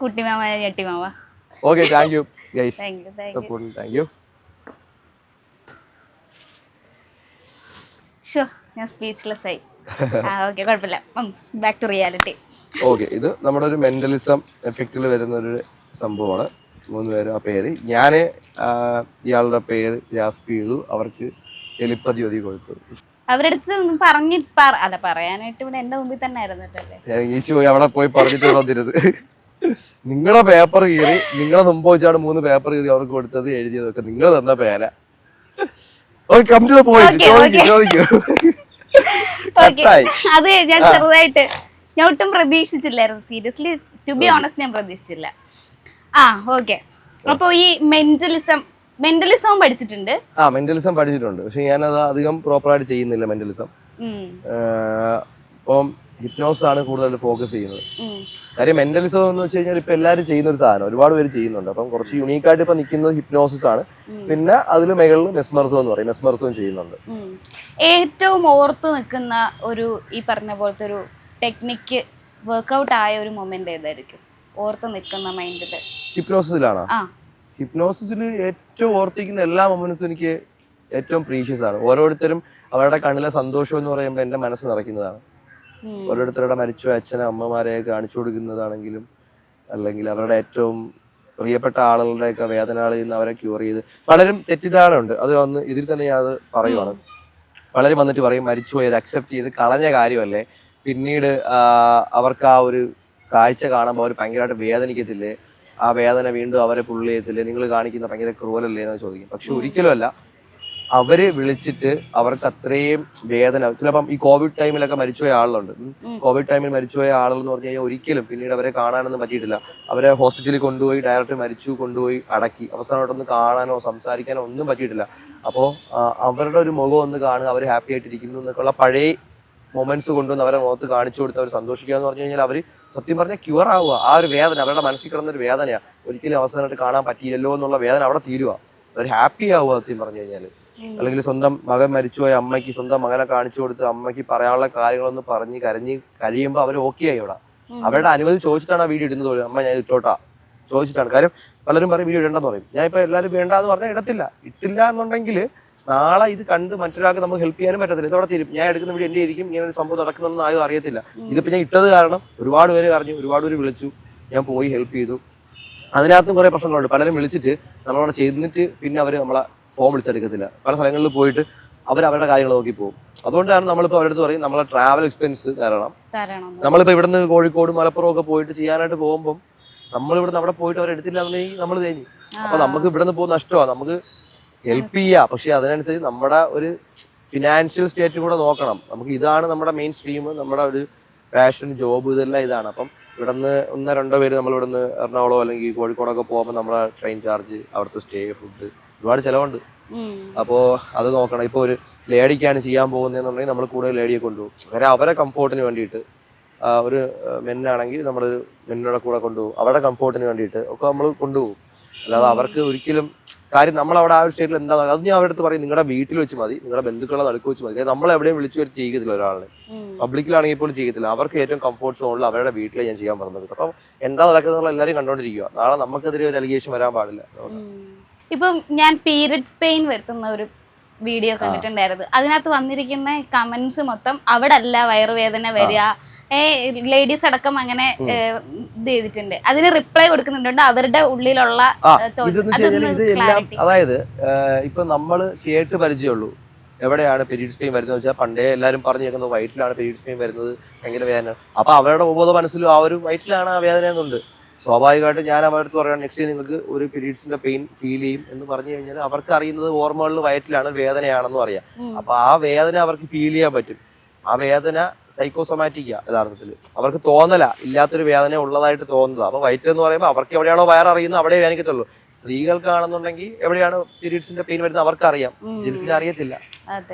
കുട്ടിമാമ ഞെട്ടിമാവ. Okay, thank you guys. Support. Thank you. ഞാൻ സ്പീച്ച്ലെസ് ആയി. ഓക്കെ, കുഴപ്പമില്ല. Back to reality. ഓക്കെ, ഇത് നമ്മുടെ ഒരു മെന്റലിസം എഫക്റ്റിൽ വരുന്ന ഒരു സംഭവമാണ്. 3 പേര് ആ പേര് ഞാന് ഇയാളുടെ പേര് ഗ്രാസ്പ് ചെയ്തു. അവർക്ക് എലിപ്പതി ഒതുക്കി കൊടുത്തു. അവരുടെ അടുത്ത് പറയാനായിട്ട് ഇവിടെ എന്റെ മുമ്പിൽ തന്നെ ആയിരുന്നല്ലേ. അവിടെ പോയി പറഞ്ഞിട്ട് വന്നിരുന്നത്. നിങ്ങളുടെ പേപ്പർ കീറി, നിങ്ങളെ മുമ്പ് വെച്ചാണ് 3 പേപ്പർ കീറി അവർക്ക് കൊടുത്തത്, എഴുതിയതൊക്കെ നിങ്ങൾ തന്ന പേന. അത് ഞാൻ ചെറുതായിട്ട് ഞാൻ ഒട്ടും പ്രതീക്ഷിച്ചില്ലായിരുന്നു. സീരിയസ്ലി ടു ബി ഓണസ്റ്റ് ഞാൻ പ്രതീക്ഷിച്ചില്ല. ഓക്കെ, അപ്പൊ ഈ മെന്റലിസം മെന്റലിസവും പഠിച്ചിട്ടുണ്ട്. മെന്റലിസം പഠിച്ചിട്ടുണ്ട്, പക്ഷെ ഞാനത് അധികം പ്രോപ്പറായിട്ട് ചെയ്യുന്നില്ല മെന്റലിസം. ഇപ്പം ഹിപ്നോസ് ആണ് കൂടുതൽ ഫോക്കസ് ചെയ്യുന്നത്. കാര്യം മെന്റലിസം എന്ന് വെച്ച് കഴിഞ്ഞാൽ ഇപ്പൊ എല്ലാവരും ചെയ്യുന്ന ഒരു സാധനം, ഒരുപാട് പേര് ചെയ്യുന്നുണ്ട്. അപ്പം കുറച്ച് യുണീക്കായിട്ട് ഇപ്പൊ നിൽക്കുന്നത് ഹിപ്നോസിസ് ആണ്. പിന്നെ അതിൽ മുകളിൽ മെസ്മറിസം എന്ന് പറയും, മെസ്മറിസവും ചെയ്യുന്നുണ്ട്. ഏറ്റവും ഓർത്ത് നിൽക്കുന്ന ഒരു ഈ പറഞ്ഞ പോലത്തെ ഒരു ടെക്നിക്ക് വർക്ക്ഔട്ട് ആയ ഒരു മൊമെന്റ് ഏതായിരിക്കും ഓർത്ത് നിൽക്കുന്ന മൈൻഡില്? ഹിപ്നോസിസിലാണോ? ഹിപ്നോസിസിൽ ഏറ്റവും ഓർത്തിരിക്കുന്ന എല്ലാ മൊമെന്റ്സും എനിക്ക് ഏറ്റവും പ്രീഷ്യസ് ആണ്. ഓരോരുത്തരും അവരുടെ കണ്ണിലെ സന്തോഷം എന്ന് പറയുമ്പോൾ എന്റെ മനസ്സ് നിറയ്ക്കുന്നതാണ്. ഓരോരുത്തരുടെ മരിച്ച അച്ഛനെ അമ്മമാരെ കാണിച്ചു കൊടുക്കുന്നതാണെങ്കിലും, അല്ലെങ്കിൽ അവരുടെ ഏറ്റവും പ്രിയപ്പെട്ട ആളുകളുടെയൊക്കെ വേദനകളിൽ നിന്ന് അവരെ ക്യൂർ ചെയ്ത്, പലരും തെറ്റിദ്ധാരണ ഉണ്ട്. അത് വന്ന് ഇതിൽ തന്നെ ഞാൻ അത് പറയുവാണ്. പലരും വന്നിട്ട് പറയും മരിച്ചുപോയി അക്സെപ്റ്റ് ചെയ്ത് കളഞ്ഞ കാര്യമല്ലേ, പിന്നീട് അവർക്ക് ആ ഒരു കാഴ്ച കാണുമ്പോൾ അവർ ഭയങ്കരമായിട്ട് വേദനിക്കത്തില്ലേ, ആ വേദന വീണ്ടും അവരെ പുള്ളി ചെയ്യത്തില്ലേ, നിങ്ങൾ കാണിക്കുന്ന ഭയങ്കര ക്രൂരല്ലേ എന്ന് ചോദിക്കും. പക്ഷെ ഒരിക്കലും അല്ല. അവര് വിളിച്ചിട്ട് അവർക്ക് അത്രയും വേദന, ചിലപ്പം ഈ കോവിഡ് ടൈമിലൊക്കെ മരിച്ചുപോയ ആളുകളുണ്ട്. കോവിഡ് ടൈമിൽ മരിച്ചുപോയ ആളുകൾ എന്ന് പറഞ്ഞു കഴിഞ്ഞാൽ ഒരിക്കലും പിന്നീട് അവരെ കാണാനൊന്നും പറ്റിയിട്ടില്ല. അവരെ ഹോസ്പിറ്റലിൽ കൊണ്ടുപോയി ഡയറക്റ്റ് മരിച്ചു കൊണ്ടുപോയി അടക്കി, അവസാനമായിട്ടൊന്ന് കാണാനോ സംസാരിക്കാനോ ഒന്നും പറ്റിയിട്ടില്ല. അപ്പോൾ അവരുടെ ഒരു മുഖം ഒന്ന് കാണുക, അവർ ഹാപ്പി ആയിട്ടിരിക്കുന്നു എന്നൊക്കെയുള്ള പഴയ മൊമെന്റ്സ് കൊണ്ടുവന്ന് അവരെ മുഖത്ത് കാണിച്ചു കൊടുത്ത് അവർ സന്തോഷിക്കുക എന്ന് പറഞ്ഞു കഴിഞ്ഞാൽ അവർ സത്യം പറഞ്ഞാൽ ക്യൂർ ആവുക. ആ ഒരു വേദന അവരുടെ മനസ്സിൽ കിടന്നൊരു വേദനയാണ്, ഒരിക്കലും അവസാനമായിട്ട് കാണാൻ പറ്റിയില്ലല്ലോ എന്നുള്ള വേദന അവിടെ തീരുക, അവർ ഹാപ്പി ആവുക സത്യം പറഞ്ഞു കഴിഞ്ഞാൽ. അല്ലെങ്കിൽ സ്വന്തം മകൻ മരിച്ചുപോയ അമ്മയ്ക്ക് സ്വന്തം മകനെ കാണിച്ചു കൊടുത്ത് അമ്മയ്ക്ക് പറയാനുള്ള കാര്യങ്ങളൊന്ന് പറഞ്ഞ് കരഞ്ഞ് കഴിയുമ്പോൾ അവർ ഓക്കെ ആയി. ഇവിടെ അവരുടെ അനുമതി ചോദിച്ചിട്ടാണ് ആ വീഡിയോ ഇടുന്നത്. അമ്മ ഞാൻ ഇട്ടോട്ടാ ചോദിച്ചിട്ടാണ്. കാര്യം പലരും പറയും വീഡിയോ ഇടണ്ടെന്ന് പറയും. ഞാൻ ഇപ്പൊ എല്ലാവരും വേണ്ടെന്ന് പറഞ്ഞാൽ ഇടത്തില്ല. ഇട്ടില്ല എന്നുണ്ടെങ്കിൽ നാളെ ഇത് കണ്ട് മറ്റൊരാൾക്ക് നമുക്ക് ഹെൽപ്പ് ചെയ്യാനും പറ്റത്തില്ല. ഇതോടെ തീരും. ഞാൻ എടുക്കുന്ന വീഡിയോ എന്റെ ആയിരിക്കും, ഇങ്ങനെ ഒരു സംഭവം നടക്കുന്നതെന്ന് ആരും അറിയത്തില്ല. ഇതിപ്പോ ഞാൻ ഇട്ടത് കാരണം ഒരുപാട് പേര് അറിഞ്ഞു, ഒരുപാട് പേര് വിളിച്ചു, ഞാൻ പോയി ഹെൽപ്പ് ചെയ്തു. അതിനകത്തും കുറെ പ്രശ്നങ്ങളുണ്ട്. പലരും വിളിച്ചിട്ട് നമ്മളവിടെ ചെയ്തിട്ട് പിന്നെ അവർ നമ്മളെ ഫോം വിളിച്ചെടുക്കത്തില്ല. പല സ്ഥലങ്ങളിൽ പോയിട്ട് അവരുടെ കാര്യങ്ങൾ നോക്കി പോകും. അതുകൊണ്ടാണ് നമ്മളിപ്പോൾ അവരുടെ അടുത്ത് പറയും നമ്മളെ ട്രാവൽ എക്സ്പെൻസ് തരണം. നമ്മളിപ്പോൾ ഇവിടുന്ന് കോഴിക്കോട് മലപ്പുറം ഒക്കെ പോയിട്ട് ചെയ്യാനായിട്ട് പോകുമ്പോൾ നമ്മളിവിടുന്ന് അവിടെ പോയിട്ട് അവരെടുത്തില്ല എന്നുണ്ടെങ്കിൽ നമ്മൾ തേഞ്ഞു. അപ്പൊ നമുക്ക് ഇവിടുന്ന് പോകുന്ന നഷ്ടമാണ്. നമുക്ക് ഹെൽപ്പ് ചെയ്യാം, പക്ഷെ അതിനനുസരിച്ച് നമ്മുടെ ഒരു ഫിനാൻഷ്യൽ സ്റ്റേറ്റ് കൂടെ നോക്കണം. നമുക്ക് ഇതാണ് നമ്മുടെ മെയിൻ സ്ട്രീം, നമ്മുടെ ഒരു പാഷൻ, ജോബ്, ഇതെല്ലാം ഇതാണ്. അപ്പം ഇവിടുന്ന് 1-2 പേര് നമ്മൾ ഇവിടുന്ന് എറണാകുളം അല്ലെങ്കിൽ കോഴിക്കോടൊക്കെ പോകുമ്പോൾ നമ്മുടെ ട്രെയിൻ ചാർജ്, അവിടുത്തെ സ്റ്റേ, ഫുഡ്, ഒരുപാട് ചിലവുണ്ട്. അപ്പോൾ അത് നോക്കണം. ഇപ്പോൾ ഒരു ലേഡിക്കാണ് ചെയ്യാൻ പോകുന്നതെന്നുണ്ടെങ്കിൽ നമ്മൾ കൂടുതൽ ലേഡിയെ കൊണ്ടുപോകും. കാരണം അവരെ കംഫോർട്ടിന് വേണ്ടിയിട്ട്, ഒരു മെന്നാണെങ്കിൽ നമ്മൾ മെന്നിയുടെ കൂടെ കൊണ്ടുപോകും. അവരുടെ കംഫോർട്ടിന് വേണ്ടിയിട്ട് ഒക്കെ നമ്മൾ കൊണ്ടുപോകും. അല്ലാതെ അവർക്ക് ഒരിക്കലും കാര്യം നമ്മളവിടെ ആ ഒരു സ്റ്റേറ്റിൽ എന്താ അത് ഞാൻ അവരുടെ അടുത്ത് പറയും, നിങ്ങളുടെ വീട്ടിൽ വെച്ച് മതി, നിങ്ങളുടെ ബന്ധുക്കളെ നടുക്ക് വെച്ച് മതി. നമ്മൾ എവിടെയും വിളിച്ചു വരെ ചെയ്യത്തില്ല ഒരാളെ, പബ്ലിക്കിലാണെങ്കിൽ പോലും ചെയ്യത്തില്ല. അവർക്ക് ഏറ്റവും കംഫോർട്ട് സോണിൽ അവരുടെ വീട്ടിലെ ഞാൻ ചെയ്യാൻ പറഞ്ഞത്. അപ്പം എന്താ നടക്കുന്നത് എല്ലാവരും കണ്ടോണ്ടിരിക്കുക. നാളെ നമുക്കെതിരെ ഒരു അലിഗേഷൻ വരാൻ പാടില്ല. ഇപ്പം ഞാൻ പീരിയഡ്സ് പെയിൻ വരുത്തുന്ന ഒരു വീഡിയോ കണ്ടിട്ടുണ്ടായിരുന്നു. അതിനകത്ത് വന്നിരിക്കുന്ന കമന്റ്സ് മൊത്തം അവിടെ അല്ല വയറുവേദന വരിക, ലേഡീസ് അടക്കം അങ്ങനെ ഇത് ചെയ്തിട്ടുണ്ട്. അതിന് റിപ്ലൈ കൊടുക്കുന്നുണ്ട് അവരുടെ ഉള്ളിലുള്ള. അതായത് ഇപ്പൊ നമ്മള് കേട്ട് പരിചയമുള്ളൂ എവിടെയാണ് പീരീഡ്സ് പെയിൻ വരുന്നത് വെച്ചാൽ പണ്ടേ എല്ലാവരും പറഞ്ഞു കേൾക്കുന്നത് വയറ്റിലാണ് പീരീഡ്സ് പെയിൻ വരുന്നത്, ഭയങ്കര വേദന. അപ്പൊ അവരുടെ ഉപബോധ മനസ്സിലും ആ ഒരു വയറ്റിലാണ് ആ വേദന എന്നുണ്ട്. സ്വാഭാവികമായിട്ട് ഞാൻ അവർക്ക് പറയാം നെക്സ്റ്റ് നിങ്ങൾക്ക് ഒരു പീരീഡ്സിന്റെ പെയിൻ ഫീൽ ചെയ്യും എന്ന് പറഞ്ഞു കഴിഞ്ഞാൽ അവർക്ക് അറിയുന്നത് ഹോർമോണിൽ വയറ്റിലാണ് വേദനയാണെന്നും അറിയാം. അപ്പൊ ആ വേദന അവർക്ക് ഫീൽ ചെയ്യാൻ പറ്റും. ആ വേദന സൈക്കോസൊമാറ്റിക്കാ യഥാർത്ഥത്തിൽ. അവർക്ക് തോന്നല, ഇല്ലാത്തൊരു വേദന ഉള്ളതായിട്ട് തോന്നുന്നത്. അപ്പൊ വയറ്റ് എന്ന് പറയുമ്പോൾ അവർക്ക് എവിടെയാണോ വയററിയുന്നത് അവിടെ വേദനിക്കത്തുള്ളൂ. സ്ത്രീകൾക്കാണെന്നുണ്ടെങ്കിൽ എവിടെയാണ് പീരീഡ്സിന്റെ പെയിൻ വരുന്നത് അവർക്കറിയാം, ജെൻസിന് അറിയത്തില്ല.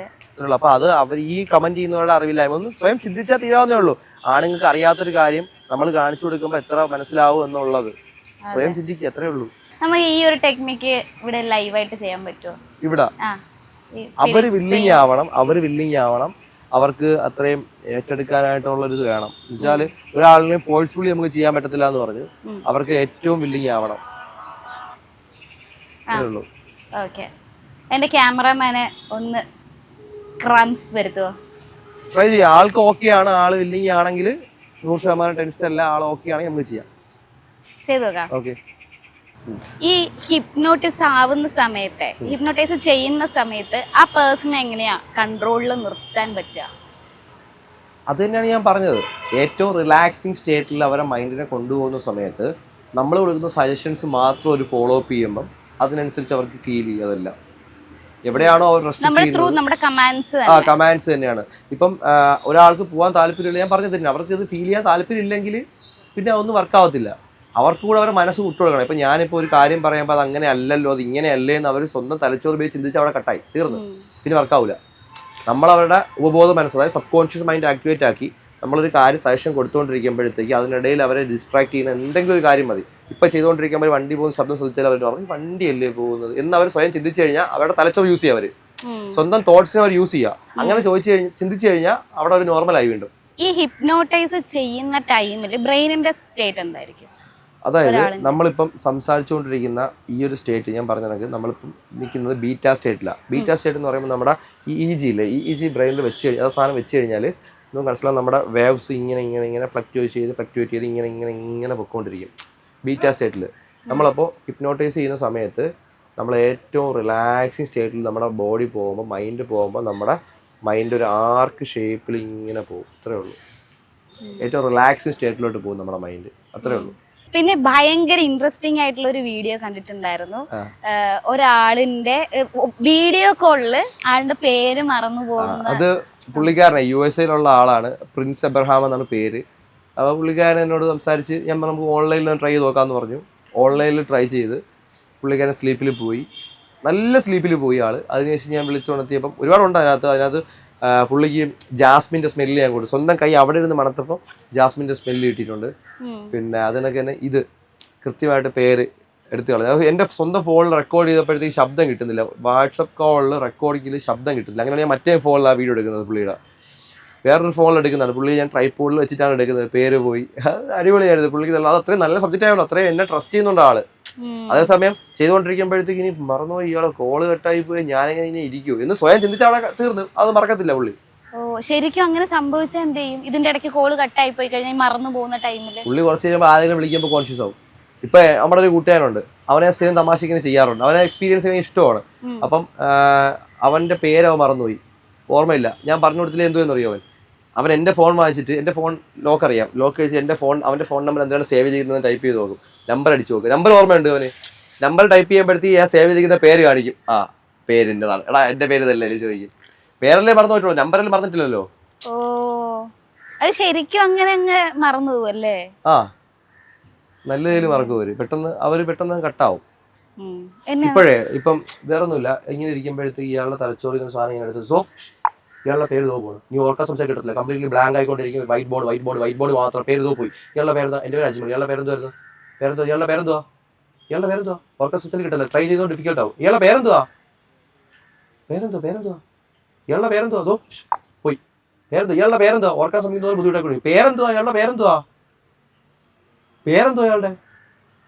അപ്പൊ അത് അവർ ഈ കമന്റ് ചെയ്യുന്നവരുടെ അറിവില്ലായ്മ ഒന്ന് സ്വയം ചിന്തിച്ചാൽ തീരാവുന്നേ ഉള്ളൂ. ആണുങ്ങൾക്ക് അറിയാത്തൊരു കാര്യം നമ്മൾ കാണിച്ചു കൊടുക്കുമ്പോൾ എത്ര മനസ്സിലാവും എന്നുള്ളത് സ്വയം ചിന്തിക്കുക, എത്രയേ ഉള്ളൂ. നമുക്ക് ഈ ഒരു ടെക്നിക്ക് ഇവിടെ ലൈവായിട്ട് ചെയ്യാൻ പറ്റുമോ? ഇവിടെ അവര് വില്ലിങ് ആവണം. അവർക്ക് അത്രയും ഏറ്റെടുക്കാനായിട്ടുള്ള ഒരു ഇത് വേണം. എന്നുവെച്ചാല് ഒരാളിനെ ഫോഴ്സ്ഫുള്ളി നമുക്ക് ചെയ്യാൻ പറ്റത്തില്ല എന്ന് പറഞ്ഞു. അവർക്ക് ഏറ്റവും വില്ലിങ് ആവണം. എന്റെ ക്യാമറമാനെ ഒന്ന് ക്രംസ് വരുത്തുവോ? ട്രൈ ചെയ്യാം. ആൾക്ക് ഓക്കെ ആണ്, ആള് വില്ലിങ് ആണെങ്കിൽ 100% ടെൻഷൻ അല്ല, ആൾ ഓക്കെ ആണെങ്കിൽ നമുക്ക് ചെയ്യാം. ചെയ്തു നോക്കാം. ഓക്കെ. ഈ ഹിപ്നോട്ടിസ് ആവുന്ന സമയത്ത്, ഹിപ്നോട്ടൈസ് ചെയ്യുന്ന സമയത്ത് ആ പേഴ്സണെ എങ്ങനെയാ കൺട്രോളിൽ നിർത്താൻ പറ്റുക? അത് തന്നെയാണ് ഞാൻ പറഞ്ഞത്. ഏറ്റവും റിലാക്സിങ് സ്റ്റേറ്റിൽ അവരെ മൈൻഡിനെ കൊണ്ടുപോകുന്ന സമയത്ത് നമ്മൾ കൊടുക്കുന്ന സജഷൻസ് മാത്രം ഒരു ഫോളോ അപ്പ് ചെയ്യുമ്പം അതിനനുസരിച്ച് അവർക്ക് ഫീൽ ചെയ്യും. അതല്ല എവിടെയാണോ അവർ കമാൻഡ്സ് തന്നെയാണ്. ഇപ്പം ഒരാൾക്ക് പോകാൻ താല്പര്യമില്ല, ഞാൻ പറഞ്ഞു തന്നെ അവർക്ക് ഇത് ഫീൽ ചെയ്യാൻ താല്പര്യം ഇല്ലെങ്കിൽ പിന്നെ അതൊന്നും വർക്കാവത്തില്ല. അവർക്ക് കൂടെ അവരുടെ മനസ്സ് വിട്ടുകൊടുക്കണം. ഇപ്പൊ ഞാനിപ്പോ ഒരു കാര്യം പറയുമ്പോൾ അത് അങ്ങനെ അല്ലല്ലോ, അത് ഇങ്ങനെ അല്ലേ എന്ന് അവർ സ്വന്തം തലച്ചോറ് ഉപയോഗിച്ച് ചിന്തിച്ച് അവിടെ കട്ടായി തീർന്നു, പിന്നെ വർക്കാവില്ല. നമ്മളവരുടെ ഉപബോധ മനസ്സ്, അതായത് സബ് കോൺഷ്യസ് മൈൻഡ് ആക്ടിവേറ്റ് ആക്കി നമ്മളൊരു കാര്യം സജഷൻ കൊടുത്തുകൊണ്ടിരിക്കുമ്പോഴത്തേക്ക് അതിനിടയിൽ അവരെ ഡിസ്ട്രാക്ട് ചെയ്യുന്ന എന്തെങ്കിലും ഒരു കാര്യം മതി. ഇപ്പൊ ചെയ്തുകൊണ്ടിരിക്കുമ്പോൾ വണ്ടി പോകുന്ന ശബ്ദം ശ്രദ്ധിച്ചാൽ അവർ പറയും വണ്ടിയല്ലേ പോകുന്നത് എന്ന് അവർ സ്വയം ചിന്തിച്ചു കഴിഞ്ഞാൽ അവരുടെ തലച്ചോറ് യൂസ് ചെയ്യുക, അവർ സ്വന്തം തോട്ട്സിനെ അവർ യൂസ് ചെയ്യുക. അങ്ങനെ ചിന്തിച്ചു കഴിഞ്ഞാൽ അവിടെ ഒരു നോർമലായി വീണ്ടും. ഈ ഹിപ്നോട്ടൈസ് ചെയ്യുന്ന ടൈമിൽ ബ്രെയിനിന്റെ സ്റ്റേറ്റ് എന്തായിരിക്കും? അതായത് നമ്മളിപ്പം സംസാരിച്ചുകൊണ്ടിരിക്കുന്ന ഈ ഒരു സ്റ്റേറ്റ് ഞാൻ പറഞ്ഞ കണക്ക് നമ്മളിപ്പം നിൽക്കുന്നത് ബീറ്റാ സ്റ്റേറ്റിലാണ്. ബീറ്റാ സ്റ്റേറ്റ് എന്ന് പറയുമ്പോൾ നമ്മുടെ EEG ഇല്ലേ, EEG ബ്രെയിനിൽ വെച്ച് കഴിഞ്ഞാൽ ആ സാധനം വെച്ച് കഴിഞ്ഞാൽ നമുക്ക് മനസ്സിലാവും നമ്മുടെ വേവ്സ് ഇങ്ങനെ ഫ്ലക്ച്വേറ്റ് ചെയ്ത് ഇങ്ങനെ പൊയ്ക്കൊണ്ടിരിക്കും ബീറ്റാ സ്റ്റേറ്റിൽ. നമ്മളപ്പോൾ ഹിപ്നോട്ടൈസ് ചെയ്യുന്ന സമയത്ത് നമ്മൾ ഏറ്റവും റിലാക്സിങ് സ്റ്റേറ്റിൽ നമ്മുടെ ബോഡി പോകുമ്പോൾ, മൈൻഡ് പോകുമ്പോൾ നമ്മുടെ മൈൻഡ് ഒരു ആർക്ക് ഷേപ്പിൽ ഇങ്ങനെ പോകും. അത്രേ ഉള്ളൂ. ഏറ്റവും റിലാക്സിങ് സ്റ്റേറ്റിലോട്ട് പോകും നമ്മുടെ മൈൻഡ്, അത്രേ ഉള്ളൂ. പിന്നെ ഭയങ്കര ഇൻട്രസ്റ്റിംഗ് ആയിട്ടുള്ള ഒരു വീഡിയോ കണ്ടിട്ടുണ്ടായിരുന്നു. ഒരാളിന്റെ വീഡിയോ കോളില് ആളുടെ പേര് മറന്നു പോകുന്ന, അത് പുള്ളിക്കാരനെ USA ആളാണ്, പ്രിൻസ് എബ്രഹാം എന്നാണ് പേര്. അപ്പോൾ പുള്ളിക്കാരൻ എന്നോട് സംസാരിച്ച് ഞാൻ നമുക്ക് ഓൺലൈനിൽ ട്രൈ ചെയ്ത് നോക്കാമെന്ന് പറഞ്ഞു. ഓൺലൈനിൽ ട്രൈ ചെയ്ത് പുള്ളിക്കാരൻ സ്ലീപ്പിൽ പോയി, നല്ല സ്ലീപ്പിൽ പോയി ആൾ. അതിനുശേഷം ഞാൻ വിളിച്ചുണർത്തിയപ്പം ഒരുപാടുണ്ട് അതിനകത്ത് പുള്ളിക്ക് ജാസ്മിൻ്റെ സ്മെല്ല് ഞാൻ കൊടുത്തു. സ്വന്തം കൈ അവിടെ ഇരുന്ന് മണത്തപ്പം ജാസ്മിൻ്റെ സ്മെല്ല് കിട്ടിയിട്ടുണ്ട്. പിന്നെ അതിനൊക്കെ തന്നെ ഇത് കൃത്യമായിട്ട് പേര് എടുത്തു കളഞ്ഞു. എൻ്റെ സ്വന്തം ഫോണിൽ റെക്കോർഡ് ചെയ്തപ്പോഴത്തേക്ക് ശബ്ദം കിട്ടുന്നില്ല, വാട്സപ്പ് കോളിൽ റെക്കോർഡിങ്ങിൽ ശബ്ദം കിട്ടുന്നില്ല. അങ്ങനെയാണ് ഞാൻ മറ്റേ ഫോണിലാണ് വീഡിയോ എടുക്കുന്നത്, പുള്ളിയുടെ വേറൊരു ഫോണിൽ എടുക്കുന്നതാണ്. പുള്ളി ഞാൻ ട്രൈപോഡിൽ വെച്ചിട്ടാണ് എടുക്കുന്നത്, പേര് പോയി. അടിപൊളിയായിരുന്നു പുള്ളിക്ക്. അത് അത്രയും നല്ല സബ്ജക്റ്റ് ആയതുകൊണ്ട് അത്രയും എന്നെ ട്രസ്റ്റ് ചെയ്യുന്നുണ്ട് ആള്. അതേസമയം ചെയ്തുകൊണ്ടിരിക്കുമ്പോഴത്തേക്ക് ഇനി മറന്നുപോയി, ഇയാളെ കോള് കട്ടായി പോയി, ഞാനെങ്ങനെ ഇനി ഇരിക്കൂ എന്ന് സ്വയം ചിന്തിച്ച് അവിടെ തീർന്നു. അത് മറക്കത്തില്ല പുള്ളി. ഓ, ശരിക്കും അങ്ങനെ സംഭവിച്ചാൽ എന്ത് ചെയ്യും? ഇതിന്റെ ഇടയ്ക്ക് കോള് കട്ടായി പോയി കഴിഞ്ഞാൽ മറന്നു പോകുന്ന ടൈമില് പുള്ളി കുറച്ച് കഴിയുമ്പോൾ ആരെങ്കിലും വിളിക്കുമ്പോൾ കോൺഷ്യസ് ആവും. ഇപ്പൊ നമ്മുടെ ഒരു കൂട്ടുകാരുണ്ട്, അവനെ സ്ഥിരം തമാശിങ്ങനെ ചെയ്യാറുണ്ട്, അവനെ എക്സ്പീരിയൻസ് ചെയ്യാൻ ഇഷ്ടമാണ്. അപ്പം അവന്റെ പേര് അവൻ മറന്നുപോയി, ഓർമ്മയില്ല. ഞാൻ പറഞ്ഞു കൊടുത്തില്ല എന്തുവെന്നറിയോ, അവൻ എൻ്റെ ഫോൺ വാങ്ങിച്ചിട്ട്, എൻ്റെ ഫോൺ ലോക്ക് അറിയാം, ലോക്ക് കഴിച്ച് എൻ്റെ ഫോൺ, അവൻ്റെ ഫോൺ നമ്പർ എന്താണ് സേവ് ചെയ്തിരിക്കുന്നത് ടൈപ്പ് ചെയ്ത് നോക്കും, നമ്പർ അടിച്ച് നോക്കും, നമ്പർ ഓർമ്മയുണ്ട് അവന്. നമ്പർ ടൈപ്പ് ചെയ്യുമ്പോഴത്തേക്ക് ഞാൻ സേവ് ചെയ്തിരിക്കുന്ന പേര് കാണിക്കും. ആ പേരിൻ്റെതാണ്, എടാ എൻ്റെ പേര് ഇതല്ലേ ചോദിക്കും. പേരല്ലേ മറന്നു പോയിട്ടുള്ളൂ, നമ്പറല്ലേ മറന്നിട്ടില്ലല്ലോ. ഓ, അത് ശരിക്കും അങ്ങനെ അങ്ങ് മറന്നു പോവല്ലേ? ആ, നല്ല രീതിയിൽ മറക്കും അവര് പെട്ടെന്ന് കട്ടാവും. ഇപ്പം വേറൊന്നുമില്ല, ഇങ്ങനെ ഇരിക്കുമ്പോഴത്തേക്ക് ഇയാളുടെ തലച്ചോറിക്കുന്ന സാധനം ഇങ്ങനെ എടുത്ത് ഇയാളുടെ പേര് പോകുന്നു. നീ ഓർക്കാൻ സംസാരിക്കാൻ കിട്ടത്തില്ല, കംപ്ലീറ്റ്ലി ബ്ലാങ്ക് ആയിക്കൊണ്ടിരിക്കും. വൈറ്റ് ബോർഡ് മാത്രം, പേര് പോയി. ഇയാളുടെ പേരെന്താ? എൻ്റെ പേര് അജ്മൽ. ഇയാളുടെ പേരെന്തുവായിരുന്നു? ഇയാളുടെ പേരെന്തുവാ? ഓർക്കാൻ സംസാരിക്കാൻ കിട്ടില്ല, ട്രൈ ചെയ്തോ ഡിഫിക്കൽട്ട് ആവും. ഇയാളുടെ പേരെന്തുവാ? ഇയാളുടെ പേരെന്തുവാ? അതോ പോയി. ഇയാളുടെ പേരെന്തുവാ? ഓർക്കാൻ സമയത്ത് ബുദ്ധിമുട്ടായി. പേരെന്തുവാ? ഇയാളുടെ പേരെന്തുവാ? ഇയാളുടെ?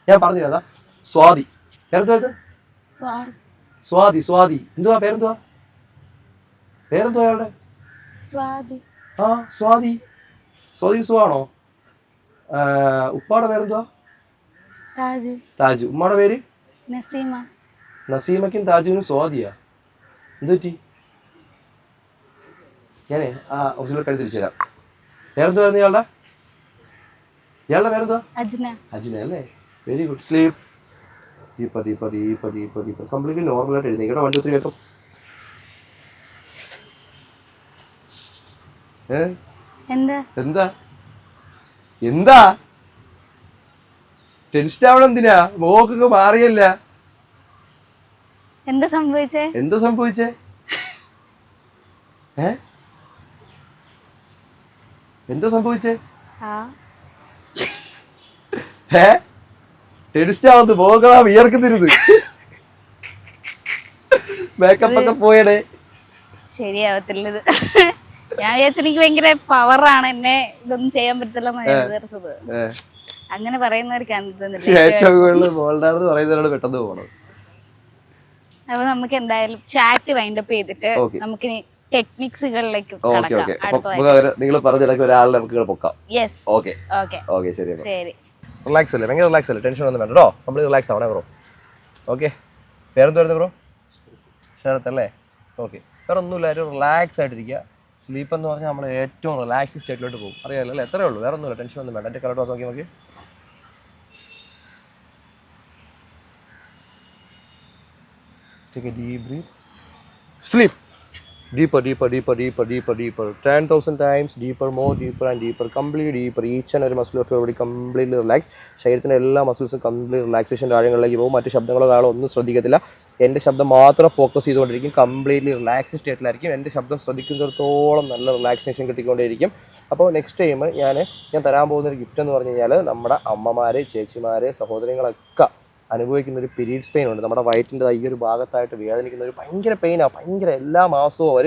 ഞാൻ പറഞ്ഞില്ല, സ്വാതി. പേരെന്തുവാ? സ്വാതി. എന്തുവാ പേരെന്തുവാ? അയാളുടെ? ആ, സ്വാതി സുവാണോ? ഉപ്പാടെ പേരെന്തുവാ? താജു. ഉമ്മാടെ പേര് നസീമയ്ക്കും താജുവിനും സ്വാതിയാ. എന്ത് പറ്റി? ഞാനേ ഓഫീസിൽ കഴിഞ്ഞ് തിരിച്ചു തരാം. പേരെന്തുവായിരുന്നു ഇയാളുടെ പേരെന്തുവാ? അജ്ന അല്ലേ? Very good. Sleep deeper completely നോർമലായിട്ട് എഴുന്നേക്കട്ടോ. 1 2 3 കേട്ടോ. എന്താ ടെൻഷൻ ആവണം എന്തിനാ? മോക്കൊക്കെ മാറിയല്ല. എന്താ സംഭവിച്ചേ? എന്താ സംഭവിച്ചേ? ടെൻഷൻ ആവുന്നത് മോക്കളാ വിയർക്കുന്നിരുന്ന്. മേക്കപ്പ് ഒക്കെ പോയടേ. ശരിയാവത്തില്ലത്. ഞാൻ വിചാരിച്ചു എനിക്ക് ഭയങ്കര പവറാണ്, എന്നെ ഇതൊന്നും ചെയ്യാൻ പറ്റില്ലെന്ന് വിചാരിച്ചത്. അങ്ങനെ പറയുന്നവർക്ക് പെട്ടെന്ന് പോകണം. അപ്പൊ നമുക്ക് എന്തായാലും ചാറ്റ് വൈൻഡപ്പ് ചെയ്തിട്ട് നമുക്ക് ടെക്നിക്സുകളിലേക്ക് നിങ്ങൾ പറഞ്ഞിടക്ക് ഒരാളെ നമുക്ക് പൊക്കാം. ശരി. റിലാക്സ് അല്ലേ? ഭയങ്കര റിലാക്സ് അല്ലേ? ടെൻഷൻ ഒന്നും വേണ്ട കേട്ടോ. നമ്മൾ റിലാക്സ് ആവണേ ബ്രോ. ഓക്കെ, പേരെന്തായിരുന്നു ബ്രോ? ശരത്തല്ലേ? ഓക്കെ, വേറെ ഒന്നുമില്ല, ഒരു റിലാക്സ് ആയിട്ടിരിക്കുക. സ്ലീപ്പ് എന്ന് പറഞ്ഞാൽ നമ്മൾ ഏറ്റവും റിലാക്സിങ് സ്റ്റേറ്റിലോട്ട് പോകും. അറിയാമല്ലോ അല്ലേ? എത്രയേ ഉള്ളൂ, വേറെ ഒന്നുമില്ല, ടെൻഷൻ ഒന്നും വേണ്ട. എൻ്റെ കളർ നോക്കി Take a deep breath. Sleep. Deeper, deeper, deeper, deeper, deeper, deeper. 10,000 times deeper, more deeper and deeper. Completely deeper. Each and every muscle of your body completely relaxed. ശരീരത്തിൻ്റെ എല്ലാ മസിൽസും കംപ്ലീറ്റ് റിലാക്സേഷൻ കാര്യങ്ങളിലേക്ക് പോകും. മറ്റ് ശബ്ദങ്ങളോ കാര്യങ്ങളോ ഒന്നും ശ്രദ്ധിക്കത്തില്ല. എൻ്റെ ശബ്ദം മാത്രം ഫോക്കസ് ചെയ്തുകൊണ്ടിരിക്കും. കംപ്ലീറ്റ്ലി റിലാക്സ്ഡ് സ്റ്റേറ്റിലായിരിക്കും. എൻ്റെ ശബ്ദം ശ്രദ്ധിക്കുന്നിടത്തോളം നല്ല റിലാക്സേഷൻ കിട്ടിക്കൊണ്ടേയിരിക്കും. അപ്പോൾ നെക്സ്റ്റ് ടൈം ഞാൻ തരാൻ പോകുന്നൊരു ഗിഫ്റ്റ് എന്ന് പറഞ്ഞു കഴിഞ്ഞാൽ നമ്മുടെ അമ്മമാർ, ചേച്ചിമാർ, സഹോദരങ്ങളൊക്കെ അനുഭവിക്കുന്ന ഒരു പീരീഡ്സ് പെയിൻ ഉണ്ട്. നമ്മുടെ വയറ്റിൻ്റെ ഈ ഒരു ഭാഗത്തായിട്ട് വേദനിക്കുന്ന ഒരു ഭയങ്കര പെയിനാണ്. ഭയങ്കര എല്ലാ മാസവും അവർ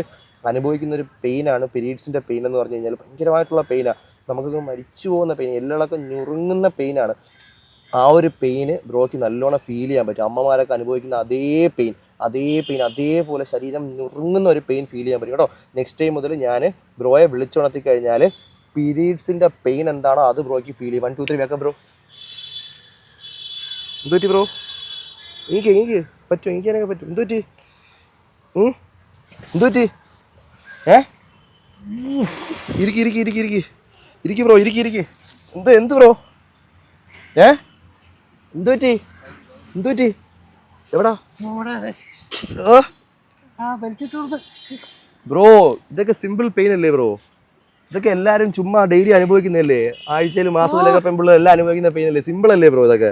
അനുഭവിക്കുന്ന ഒരു പെയിനാണ് പീരീഡ്സിൻ്റെ പെയിൻ എന്ന് പറഞ്ഞു കഴിഞ്ഞാൽ. ഭയങ്കരമായിട്ടുള്ള പെയിനാണ്. നമുക്കൊക്കെ മരിച്ചു പോകുന്ന പെയിൻ, എല്ലൊക്കെ ഞുറുങ്ങുന്ന പെയിനാണ്. ആ ഒരു പെയിന് ബ്രോയ്ക്ക് നല്ലോണം ഫീൽ ചെയ്യാൻ പറ്റും. അമ്മമാരൊക്കെ അനുഭവിക്കുന്ന അതേ പെയിൻ അതേപോലെ ശരീരം ഞുറുങ്ങുന്ന ഒരു പെയിൻ ഫീൽ ചെയ്യാൻ പറ്റും കേട്ടോ. നെക്സ്റ്റ് ടൈം മുതൽ ഞാൻ ബ്രോയെ വിളിച്ചുണർത്തി കഴിഞ്ഞാൽ പീരീഡ്സിൻ്റെ പെയിൻ എന്താണോ അത് ബ്രോയ്ക്ക് ഫീൽ ചെയ്യും. 1 2 3 വേക്കാം ബ്രോ. എന്തുപറ്റി ബ്രോ? എനിക്ക് പറ്റും, എനിക്കതിനൊക്കെ പറ്റും. എന്തുപറ്റി? ഇരിക്കി ബ്രോ, ഇരിക്കി. എന്ത് ബ്രോ? എന്തുപറ്റി? എവിടാ ബ്രോ? ഇതൊക്കെ സിമ്പിൾ പെയിൻ അല്ലേ ബ്രോ? ഇതൊക്കെ എല്ലാവരും ചുമ്മാ ഡെയിലി അനുഭവിക്കുന്നതല്ലേ? ആഴ്ചയിൽ മാസത്തിലൊക്കെ പെൺപിള്ളേർ എല്ലാം അനുഭവിക്കുന്ന പെയിൻ അല്ലേ? സിമ്പിൾ അല്ലേ ബ്രോ ഇതൊക്കെ?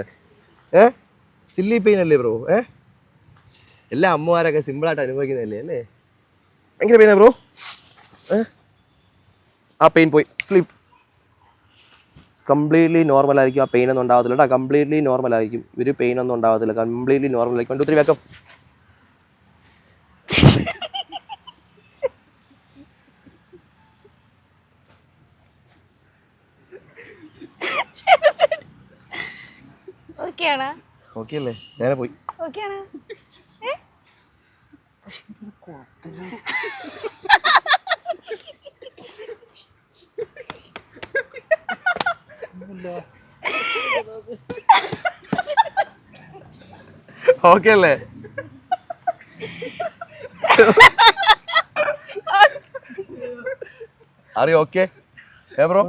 സില്ലി പെയിൻ അല്ലേ ബ്രോ? എല്ലാ അമ്മമാരൊക്കെ സിമ്പിളായിട്ട് അനുഭവിക്കുന്നതല്ലേ അല്ലേ? ഭയങ്കര പെയിനാ ബ്രോ? ആ പെയിൻ പോയി. സ്ലീപ്പ്. കംപ്ലീറ്റ്ലി നോർമൽ ആയിരിക്കും. ആ പെയിൻ ഒന്നും ഉണ്ടാകത്തില്ല കേട്ടോ. കംപ്ലീറ്റ്ലി നോർമൽ ആയിരിക്കും. ഒരു പെയിൻ ഒന്നും ഉണ്ടാകത്തില്ല. കംപ്ലീറ്റ്ലി നോർമൽ ആയിരിക്കും. 1 2 3 വേക്കാം. ഓക്കെ അല്ലേ? നേരെ പോയി. ഓക്കെ അല്ലേ? അറിയോ? Okay bro?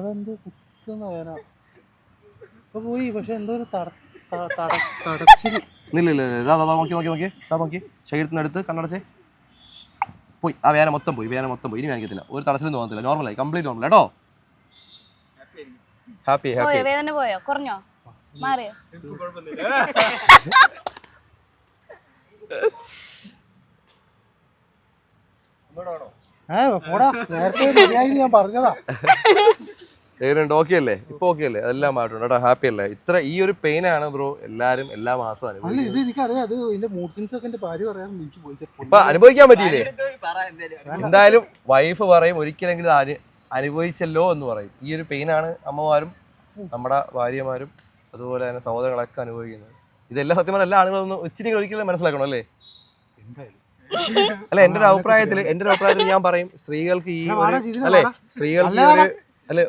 പോയി, പക്ഷെ എന്തോ ഒരു നോക്കി ശരീരത്തിനടുത്ത് കണ്ണടച്ചേ. പോയി. ആ വേദന മൊത്തം പോയി. ഇനി വേദനിക്കത്തില്ല. ഒരു തടസ്സം തോന്നത്തില്ല. നോർമലായി. കംപ്ലീറ്റ് നോർമൽ കേട്ടോ. ഹാപ്പി. വേദന പോയോ? കുറഞ്ഞോ? മാറിയോ? നേരത്തെ ഞാൻ പറഞ്ഞതാ. എങ്ങനെയുണ്ട്? ഓക്കെ അല്ലേ? ഇപ്പൊ ഓക്കെ അല്ലേ? അതെല്ലാം മാറ്റുണ്ട് കേട്ടോ. ഹാപ്പി അല്ലേ? ഈ ഒരു പെയിനാണ് ബ്രോ എല്ലാരും എല്ലാ മാസവും ഇപ്പൊ അനുഭവിക്കാൻ പറ്റിയില്ലേ? എന്തായാലും വൈഫ് പറയും ഒരിക്കലെങ്കിലും അനുഭവിച്ചല്ലോ എന്ന് പറയും. ഈ ഒരു പെയിനാണ് അമ്മമാരും നമ്മുടെ ഭാര്യമാരും അതുപോലെ തന്നെ സഹോദരങ്ങളൊക്കെ അനുഭവിക്കുന്നത്. ഇതെല്ലാം സത്യം പറഞ്ഞാൽ എല്ലാ ആളുകളൊന്നും ഇച്ചിരി ഒരിക്കലും മനസ്സിലാക്കണം അല്ലേ? അല്ല, എന്റെ ഒരു അഭിപ്രായത്തിൽ ഞാൻ പറയും സ്ത്രീകൾക്ക് ഈ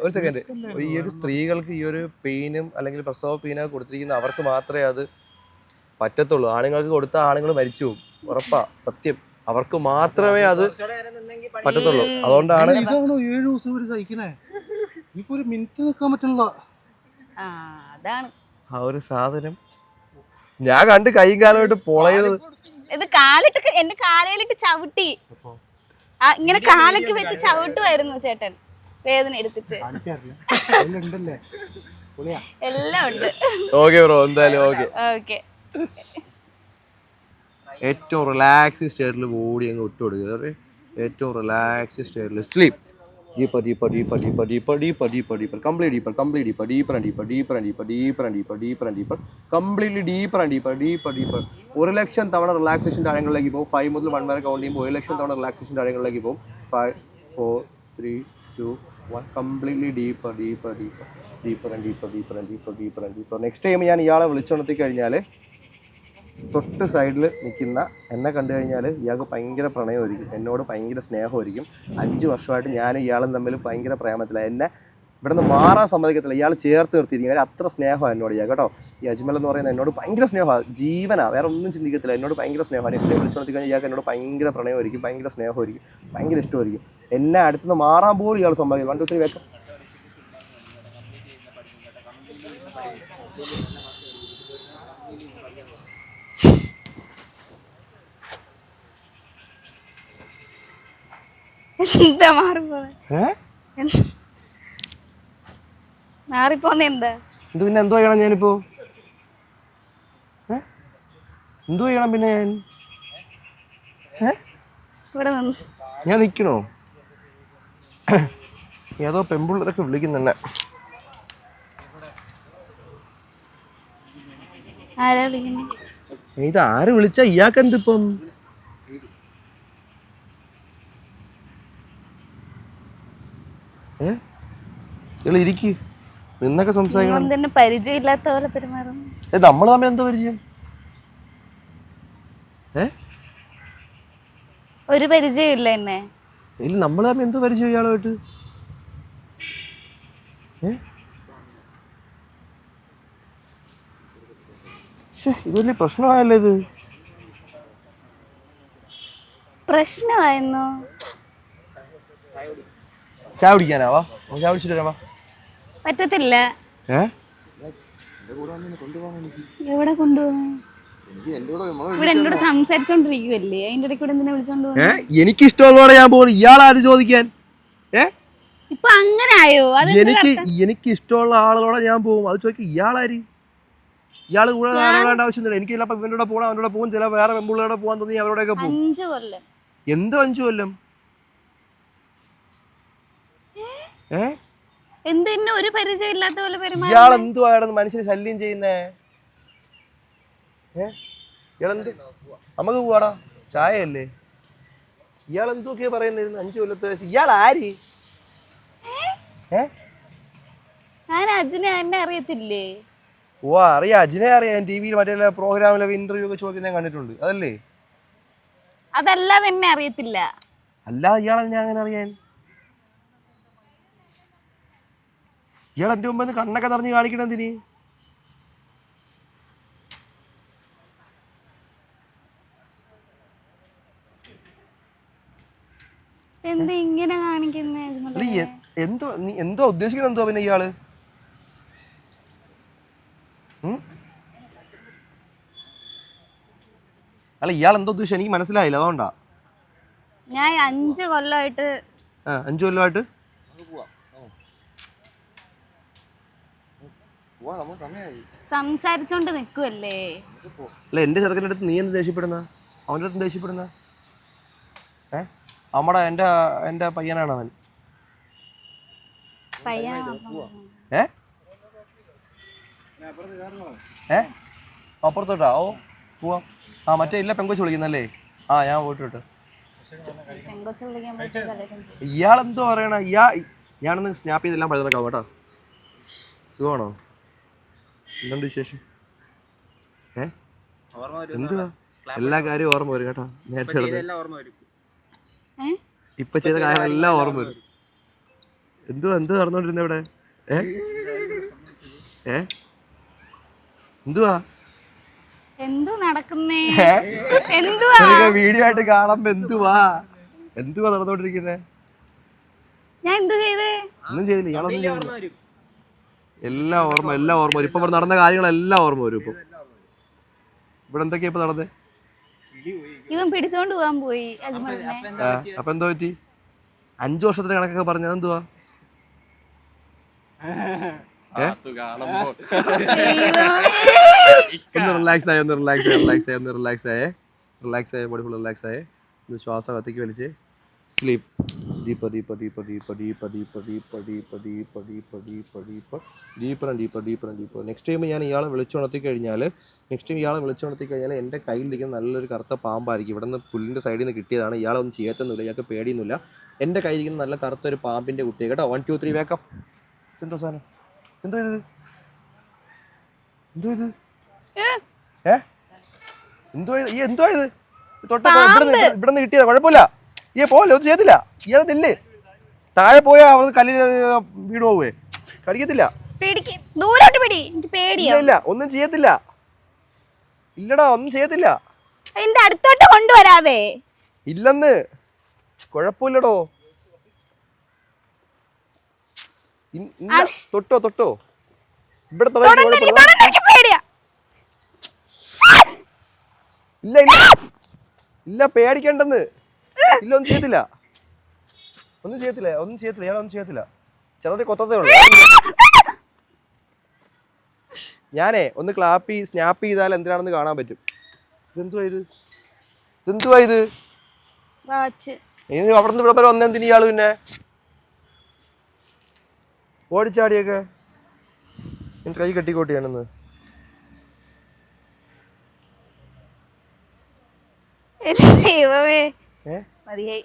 ഒരു സെക്കൻഡ്, ഈ ഒരു സ്ത്രീകൾക്ക് ഈ ഒരു പെയിനും അല്ലെങ്കിൽ പ്രസവ പെയിനൊക്കെ കൊടുത്തിരിക്കുന്ന അവർക്ക് മാത്രമേ അത് പറ്റത്തുള്ളൂ. ആണുങ്ങൾക്ക് കൊടുത്ത ആണുങ്ങൾ മരിച്ചു പോകും. ഉറപ്പാ, സത്യം. അവർക്ക് മാത്രമേ അത് പറ്റത്തുള്ളൂ. അതുകൊണ്ടാണ് 7 ദിവസം ഒരു സഹിക്കണേ. ഇപ്പൊ ഒരു മിനിറ്റ് നിൽക്കാൻ പറ്റണല്ലോ. ആ ഒരു സാധനം ഞാൻ കണ്ട് കൈയും കാലമായിട്ട് പൊളയുന്നത്. ഇത് കാലിട്ട് എന്റെ കാലയിലിട്ട് ചവിട്ടി ഇങ്ങനെ കാലൊക്കെ വെച്ച് ചവിട്ടുമായിരുന്നു ചേട്ടൻ. വേദന എടുത്തിട്ട് എല്ലാം ഉണ്ട്. ഓക്കെ ബ്രോ, എന്തായാലും ഓക്കെ. ഏറ്റവും റിലാക്സിങ് സ്റ്റേറ്റിൽ ബോഡി അങ്ങ് വിട്ടു കൊടുക്കുക. ഏറ്റവും റിലാക്സിങ് സ്റ്റേറ്റിൽ sleep. Deeper, deeper, deeper, deeper, deeper, deeper, deeper, deeper, completely deeper, deeper and deeper, deeper and deeper, deeper and deeper, deeper and deeper, completely deeper and deeper, deeper, deeper. 1,00,000 തവണ relaxation കാര്യങ്ങളിലേക്ക് പോകും. 5 മുതൽ 1 വരെ count ചെയ്യുമ്പോൾ 1,00,000 തവണ relaxation കാര്യങ്ങളിലേക്ക് പോകും. 5 4 3 2 1 completely deeper, deeper, deeper, deeper and deeper, deeper and deeper, deeper and deeper. Next time ഞാൻ ഇയാളെ വിളിച്ചുണർത്തി കഴിഞ്ഞാൽ തൊട്ട് സൈഡിൽ നിൽക്കുന്ന എന്നെ കണ്ടു കഴിഞ്ഞാൽ ഇയാൾക്ക് ഭയങ്കര പ്രണയമായിരിക്കും, എന്നോട് ഭയങ്കര സ്നേഹമായിരിക്കും. 5 വർഷമായിട്ട് ഞാൻ ഇയാളും തമ്മിൽ ഭയങ്കര പ്രേമത്തില്ല. എന്നെ ഇവിടെ നിന്ന് മാറാൻ സമ്മതിക്കത്തില്ല. ഇയാൾ ചേർത്ത് നിർത്തിയിരിക്കും. അത്ര സ്നേഹമാണ് എന്നോട് ഇയാൾ കേട്ടോ. ഈ അജ്മൽ എന്ന് പറയുന്നത് എന്നോട് ഭയങ്കര സ്നേഹമാണ്, ജീവനാണ്, വേറെ ഒന്നും ചിന്തിക്കത്തില്ല. എന്നോട് ഭയങ്കര സ്നേഹമാണ്. എന്നെ വിളിച്ചുണർത്തി കഴിഞ്ഞാൽ ഇയാൾക്ക് എന്നോട് ഭയങ്കര പ്രണയമായിരിക്കും, ഭയങ്കര സ്നേഹമായിരിക്കും, ഭയങ്കര ഇഷ്ടമായിരിക്കും. എന്നെ അടുത്തുനിന്ന് മാറാൻ പോലും ഇയാൾ സമ്മതിക്കില്ല. 1 2 3 വേക്കാം. എന്താ മാറിപ്പോന്നെ എന്താ? ഇത് പിന്നെ എന്തോ ചെയ്യണം ഞാനിപ്പോ? എന്തോ ചെയ്യണം പിന്നെ ഞാൻ? ഇവിടെ നിന്ന് ഞാൻ നിക്കണോ? ഏതോ പെമ്പിള്ളേരൊക്കെ വിളിക്കുന്നെ. ആരാ വിളിക്കുന്നേ? ഇത് ആര് വിളിച്ചാ ഇയാൾക്ക് എന്തിപ്പം? ഇരിക്ക്, നിന്നൊക്കെ സംസാരിക്കണം. പരിചയമില്ലാത്ത പോലെ പെരുമാറുന്നു. നമ്മള് തമ്മിൽ എന്തോ പരിചയം? ഒരു പരിചയമില്ല എന്നെ. ഇല്ല, നമ്മള് തമ്മിൽ എന്തോ പരിചയം ഇയാളുമായിട്ട്? ഇത് വലിയ പ്രശ്നമായല്ലോ. ഇത് പ്രശ്നമായിരുന്നു. ചായ കുടിക്കാനാവാ? ചായ കുടിച്ചിട്ട് വരാം. പറ്റത്തില്ല. എവിടെ കൊണ്ടുപോകാൻ? ഇവിടെ എന്നോട് സംസാരിച്ചോണ്ടിരിക്കുവല്ലേ, അതിന്റെ ഇടയ്ക്ക് കൂടെ എന്തിനാ വിളിച്ചോണ്ട് പോകുന്നത്? എനിക്ക് ഇഷ്ടമുള്ളതോടെ ഞാൻ പോകും. ഇയാളാര് ചോദിക്കാൻ? ഇപ്പൊ അങ്ങനെ ആയോ? എനിക്ക് ഇഷ്ടമുള്ള ആളുകളോടെ ഞാൻ പോകും. അത് ചോദിക്കും ഇയാളാര്? ഇയാള് കൂടെ കാണേണ്ട ആവശ്യമൊന്നുമില്ല. എനിക്ക് ചിലപ്പോൾ ഇവന്റെ കൂടെ പോകണം, അവരുടെ പോകും. ചില വേറെ പെമ്പിള്ളേരുടെ പോകാൻ തോന്നി അവരോടൊക്കെ പോകും. 5 കൊല്ലം. എന്തോ 5 കൊല്ലം? എന്തിനും ഒരു പരിചയം ഇല്ലാത്ത പോലെ പെരുമാറുന്നു. ഇയാൾ എന്തുവായിരുന്നു മനുഷ്യന് ശല്യം ചെയ്യുന്നേ? ഇയാളെന്ത്? നമുക്ക് പോവാടാ, ചായയല്ലേ? ഇയാൾ എന്തൊക്കെയാ പറയുന്നത്? 5 കൊല്ലത്തെ വയസ്സ്. ഇയാൾ ആര്? ഞാൻ അജിനെ എന്നെ അറിയത്തില്ലേ? ഓ അറിയാം, അജിനെ അറിയാം. ഞാൻ ടി വിയിൽ മറ്റേ പ്രോഗ്രാമിലൊക്കെ ഇന്റർവ്യൂ ഒക്കെ ചോദിക്കുന്നത് ഞാൻ കണ്ടിട്ടുണ്ട്. അതല്ലേ? അതല്ലാതെ എന്നെ അറിയത്തില്ല. അല്ലാതെ ഇയാളെ ഞാൻ അങ്ങനെ അറിയാൻ? ഇയാൾ എന്റെ മുമ്പ് കണ്ണൊക്കെ നിറഞ്ഞ് കാണിക്കണം എന്തിന്? എന്താ ഇങ്ങനെ കാണിക്കുന്നേ? എന്തോ ഉദ്ദേശിക്കുന്നത് എന്തോ പിന്നെ ഇയാള്? അല്ല, ഇയാൾ എന്തോ ഉദ്ദേശിച്ചു എനിക്ക് മനസ്സിലായില്ല, അതുകൊണ്ടാ. ഞാൻ 5 കൊല്ലമായിട്ട് 5 കൊല്ലമായിട്ട് സംസാരിച്ചോണ്ട് നിക്കുവല്ലേ. അല്ല, എന്റെ ചെറുക്കൻ്റെ അടുത്ത് നീ എന്ത് ദേഷ്യപ്പെടുന്ന? അവൻ്റെ അടുത്ത് ദേഷ്യപ്പെടുന്ന? എന്റെ പയ്യനാണ് അവൻ. അപ്പുറത്തോട്ടാ? ഓ പോവാം. മറ്റേ ഇല്ല പെങ്കൊച്ച് വിളിക്കുന്നല്ലേ? ഞാൻ പോയിട്ട് വിട്ട്. ഇയാളെന്തോ പറയണ? ഞാനൊന്ന് സ്നാപ്പ് ചെയ്തെല്ലാം പഴുതണക്കാവും കേട്ടോ. സുഖമാണോ? എന്തുണ്ട് വിശേഷം? എന്തുവാ? എല്ലാ കാര്യവും ഓർമ്മ വരും കേട്ടോ. നേരത്തെ ഇപ്പൊ ചെയ്ത കാര്യങ്ങളെല്ലാം ഓർമ്മ വരും. എന്ത് നടന്നോണ്ടിരുന്ന ഇവിടെ? എന്തുവാ നടക്കുന്നേ? വീഡിയോ ആയിട്ട് കാണുമ്പോ എന്തുവാ നടന്നോണ്ടിരിക്കുന്നേ? ഞാൻ എന്ത് ചെയ്തേ? ഒന്നും ചെയ്തില്ല. ഇയാളൊന്നും ചെയ്തില്ല. എല്ലാം ഓർമ്മ വരും. ഇപ്പൊ ഇവിടെ നടന്ന കാര്യങ്ങളെല്ലാം ഓർമ്മ വരും. ഇപ്പൊ ഇവിടെ എന്തൊക്കെയാ ഇപ്പൊ നടന്നേ? ഇവൻ പിടിച്ചോണ്ട് പോവാൻ പോയി. അപ്പൊ എന്തോ പറ്റി? 5 വർഷത്തെ കണക്കൊക്കെ പറഞ്ഞത് എന്തുവാ? റിലാക്സ് ആയേ ബോഡി ഫുൾ റിലാക്സ് ആയേ. ശ്വാസം കത്തിക്ക് വലിച്ച് സ്ലീപ്പ്. ഡീപ്പർ. നെക്സ്റ്റ് ടൈം ഞാൻ ഇയാളെ വിളിച്ചുണർത്തി കഴിഞ്ഞാൽ എൻ്റെ കയ്യിലിരിക്കുന്ന നല്ലൊരു കറുത്ത പാമ്പായിരിക്കും. ഇവിടെ നിന്ന് പുല്ലിൻ്റെ സൈഡിൽ നിന്ന് കിട്ടിയതാണ്. ഇയാളൊന്നും ചെയ്യത്തൊന്നുമില്ല, ഇയാൾക്ക് പേടിയൊന്നുമില്ല. എൻ്റെ കയ്യിലിരിക്കുന്ന നല്ല കറുത്തൊരു പാമ്പിൻ്റെ കുട്ടിയെ കേട്ടോ. 1 2 3 വേക്കാം. എന്തോ സാധനം? എന്തോ ഇത്? എന്തോ ഇത്? തൊട്ട ഇവിടെ നിന്ന് കിട്ടിയതാ. കുഴപ്പമില്ല. പോലെ ഒന്നും ചെയ്യത്തില്ല. ഇയാൾ നില്ലേ, താഴെ പോയാ അവിടെ കല്ലിൽ വീട് പോവേ. കടിക്കത്തില്ല. ഇല്ല, ഒന്നും ചെയ്യത്തില്ല. ഇല്ലടാ, ഒന്നും ചെയ്യത്തില്ല. എന്റെ അടുത്തോട്ട് കൊണ്ടുവരാതെ. ഇല്ലെന്ന്. കുഴപ്പമില്ലടോ. തൊട്ടോ ഇവിടെ ഇല്ല പേടിക്കണ്ടെന്ന്. ഇല്ല, ഒന്നും ചെയ്യത്തില്ല. ഒന്നും ചെയ്യത്തില്ല ഇയാളൊന്നും ചെയ്യത്തില്ല. ചിലത് കൊത്തതേ ഉള്ളൂ. ഞാനേ ഒന്ന് സ്നാപ്പ് ചെയ്താൽ എന്തിനാണെന്ന് കാണാൻ പറ്റും. ഇതെന്തുവാ ഇത്? വാച്ച്. ഇനി അവിടെ നിന്ന് ഇവിടെ വരെ വന്നെന്തിന് ഇയാള് പിന്നെ ഓടിച്ചാടിയൊക്കെ കൈ കെട്ടിക്കോട്ടിയാണെന്ന്. ദൈവമേ, മതിയായി.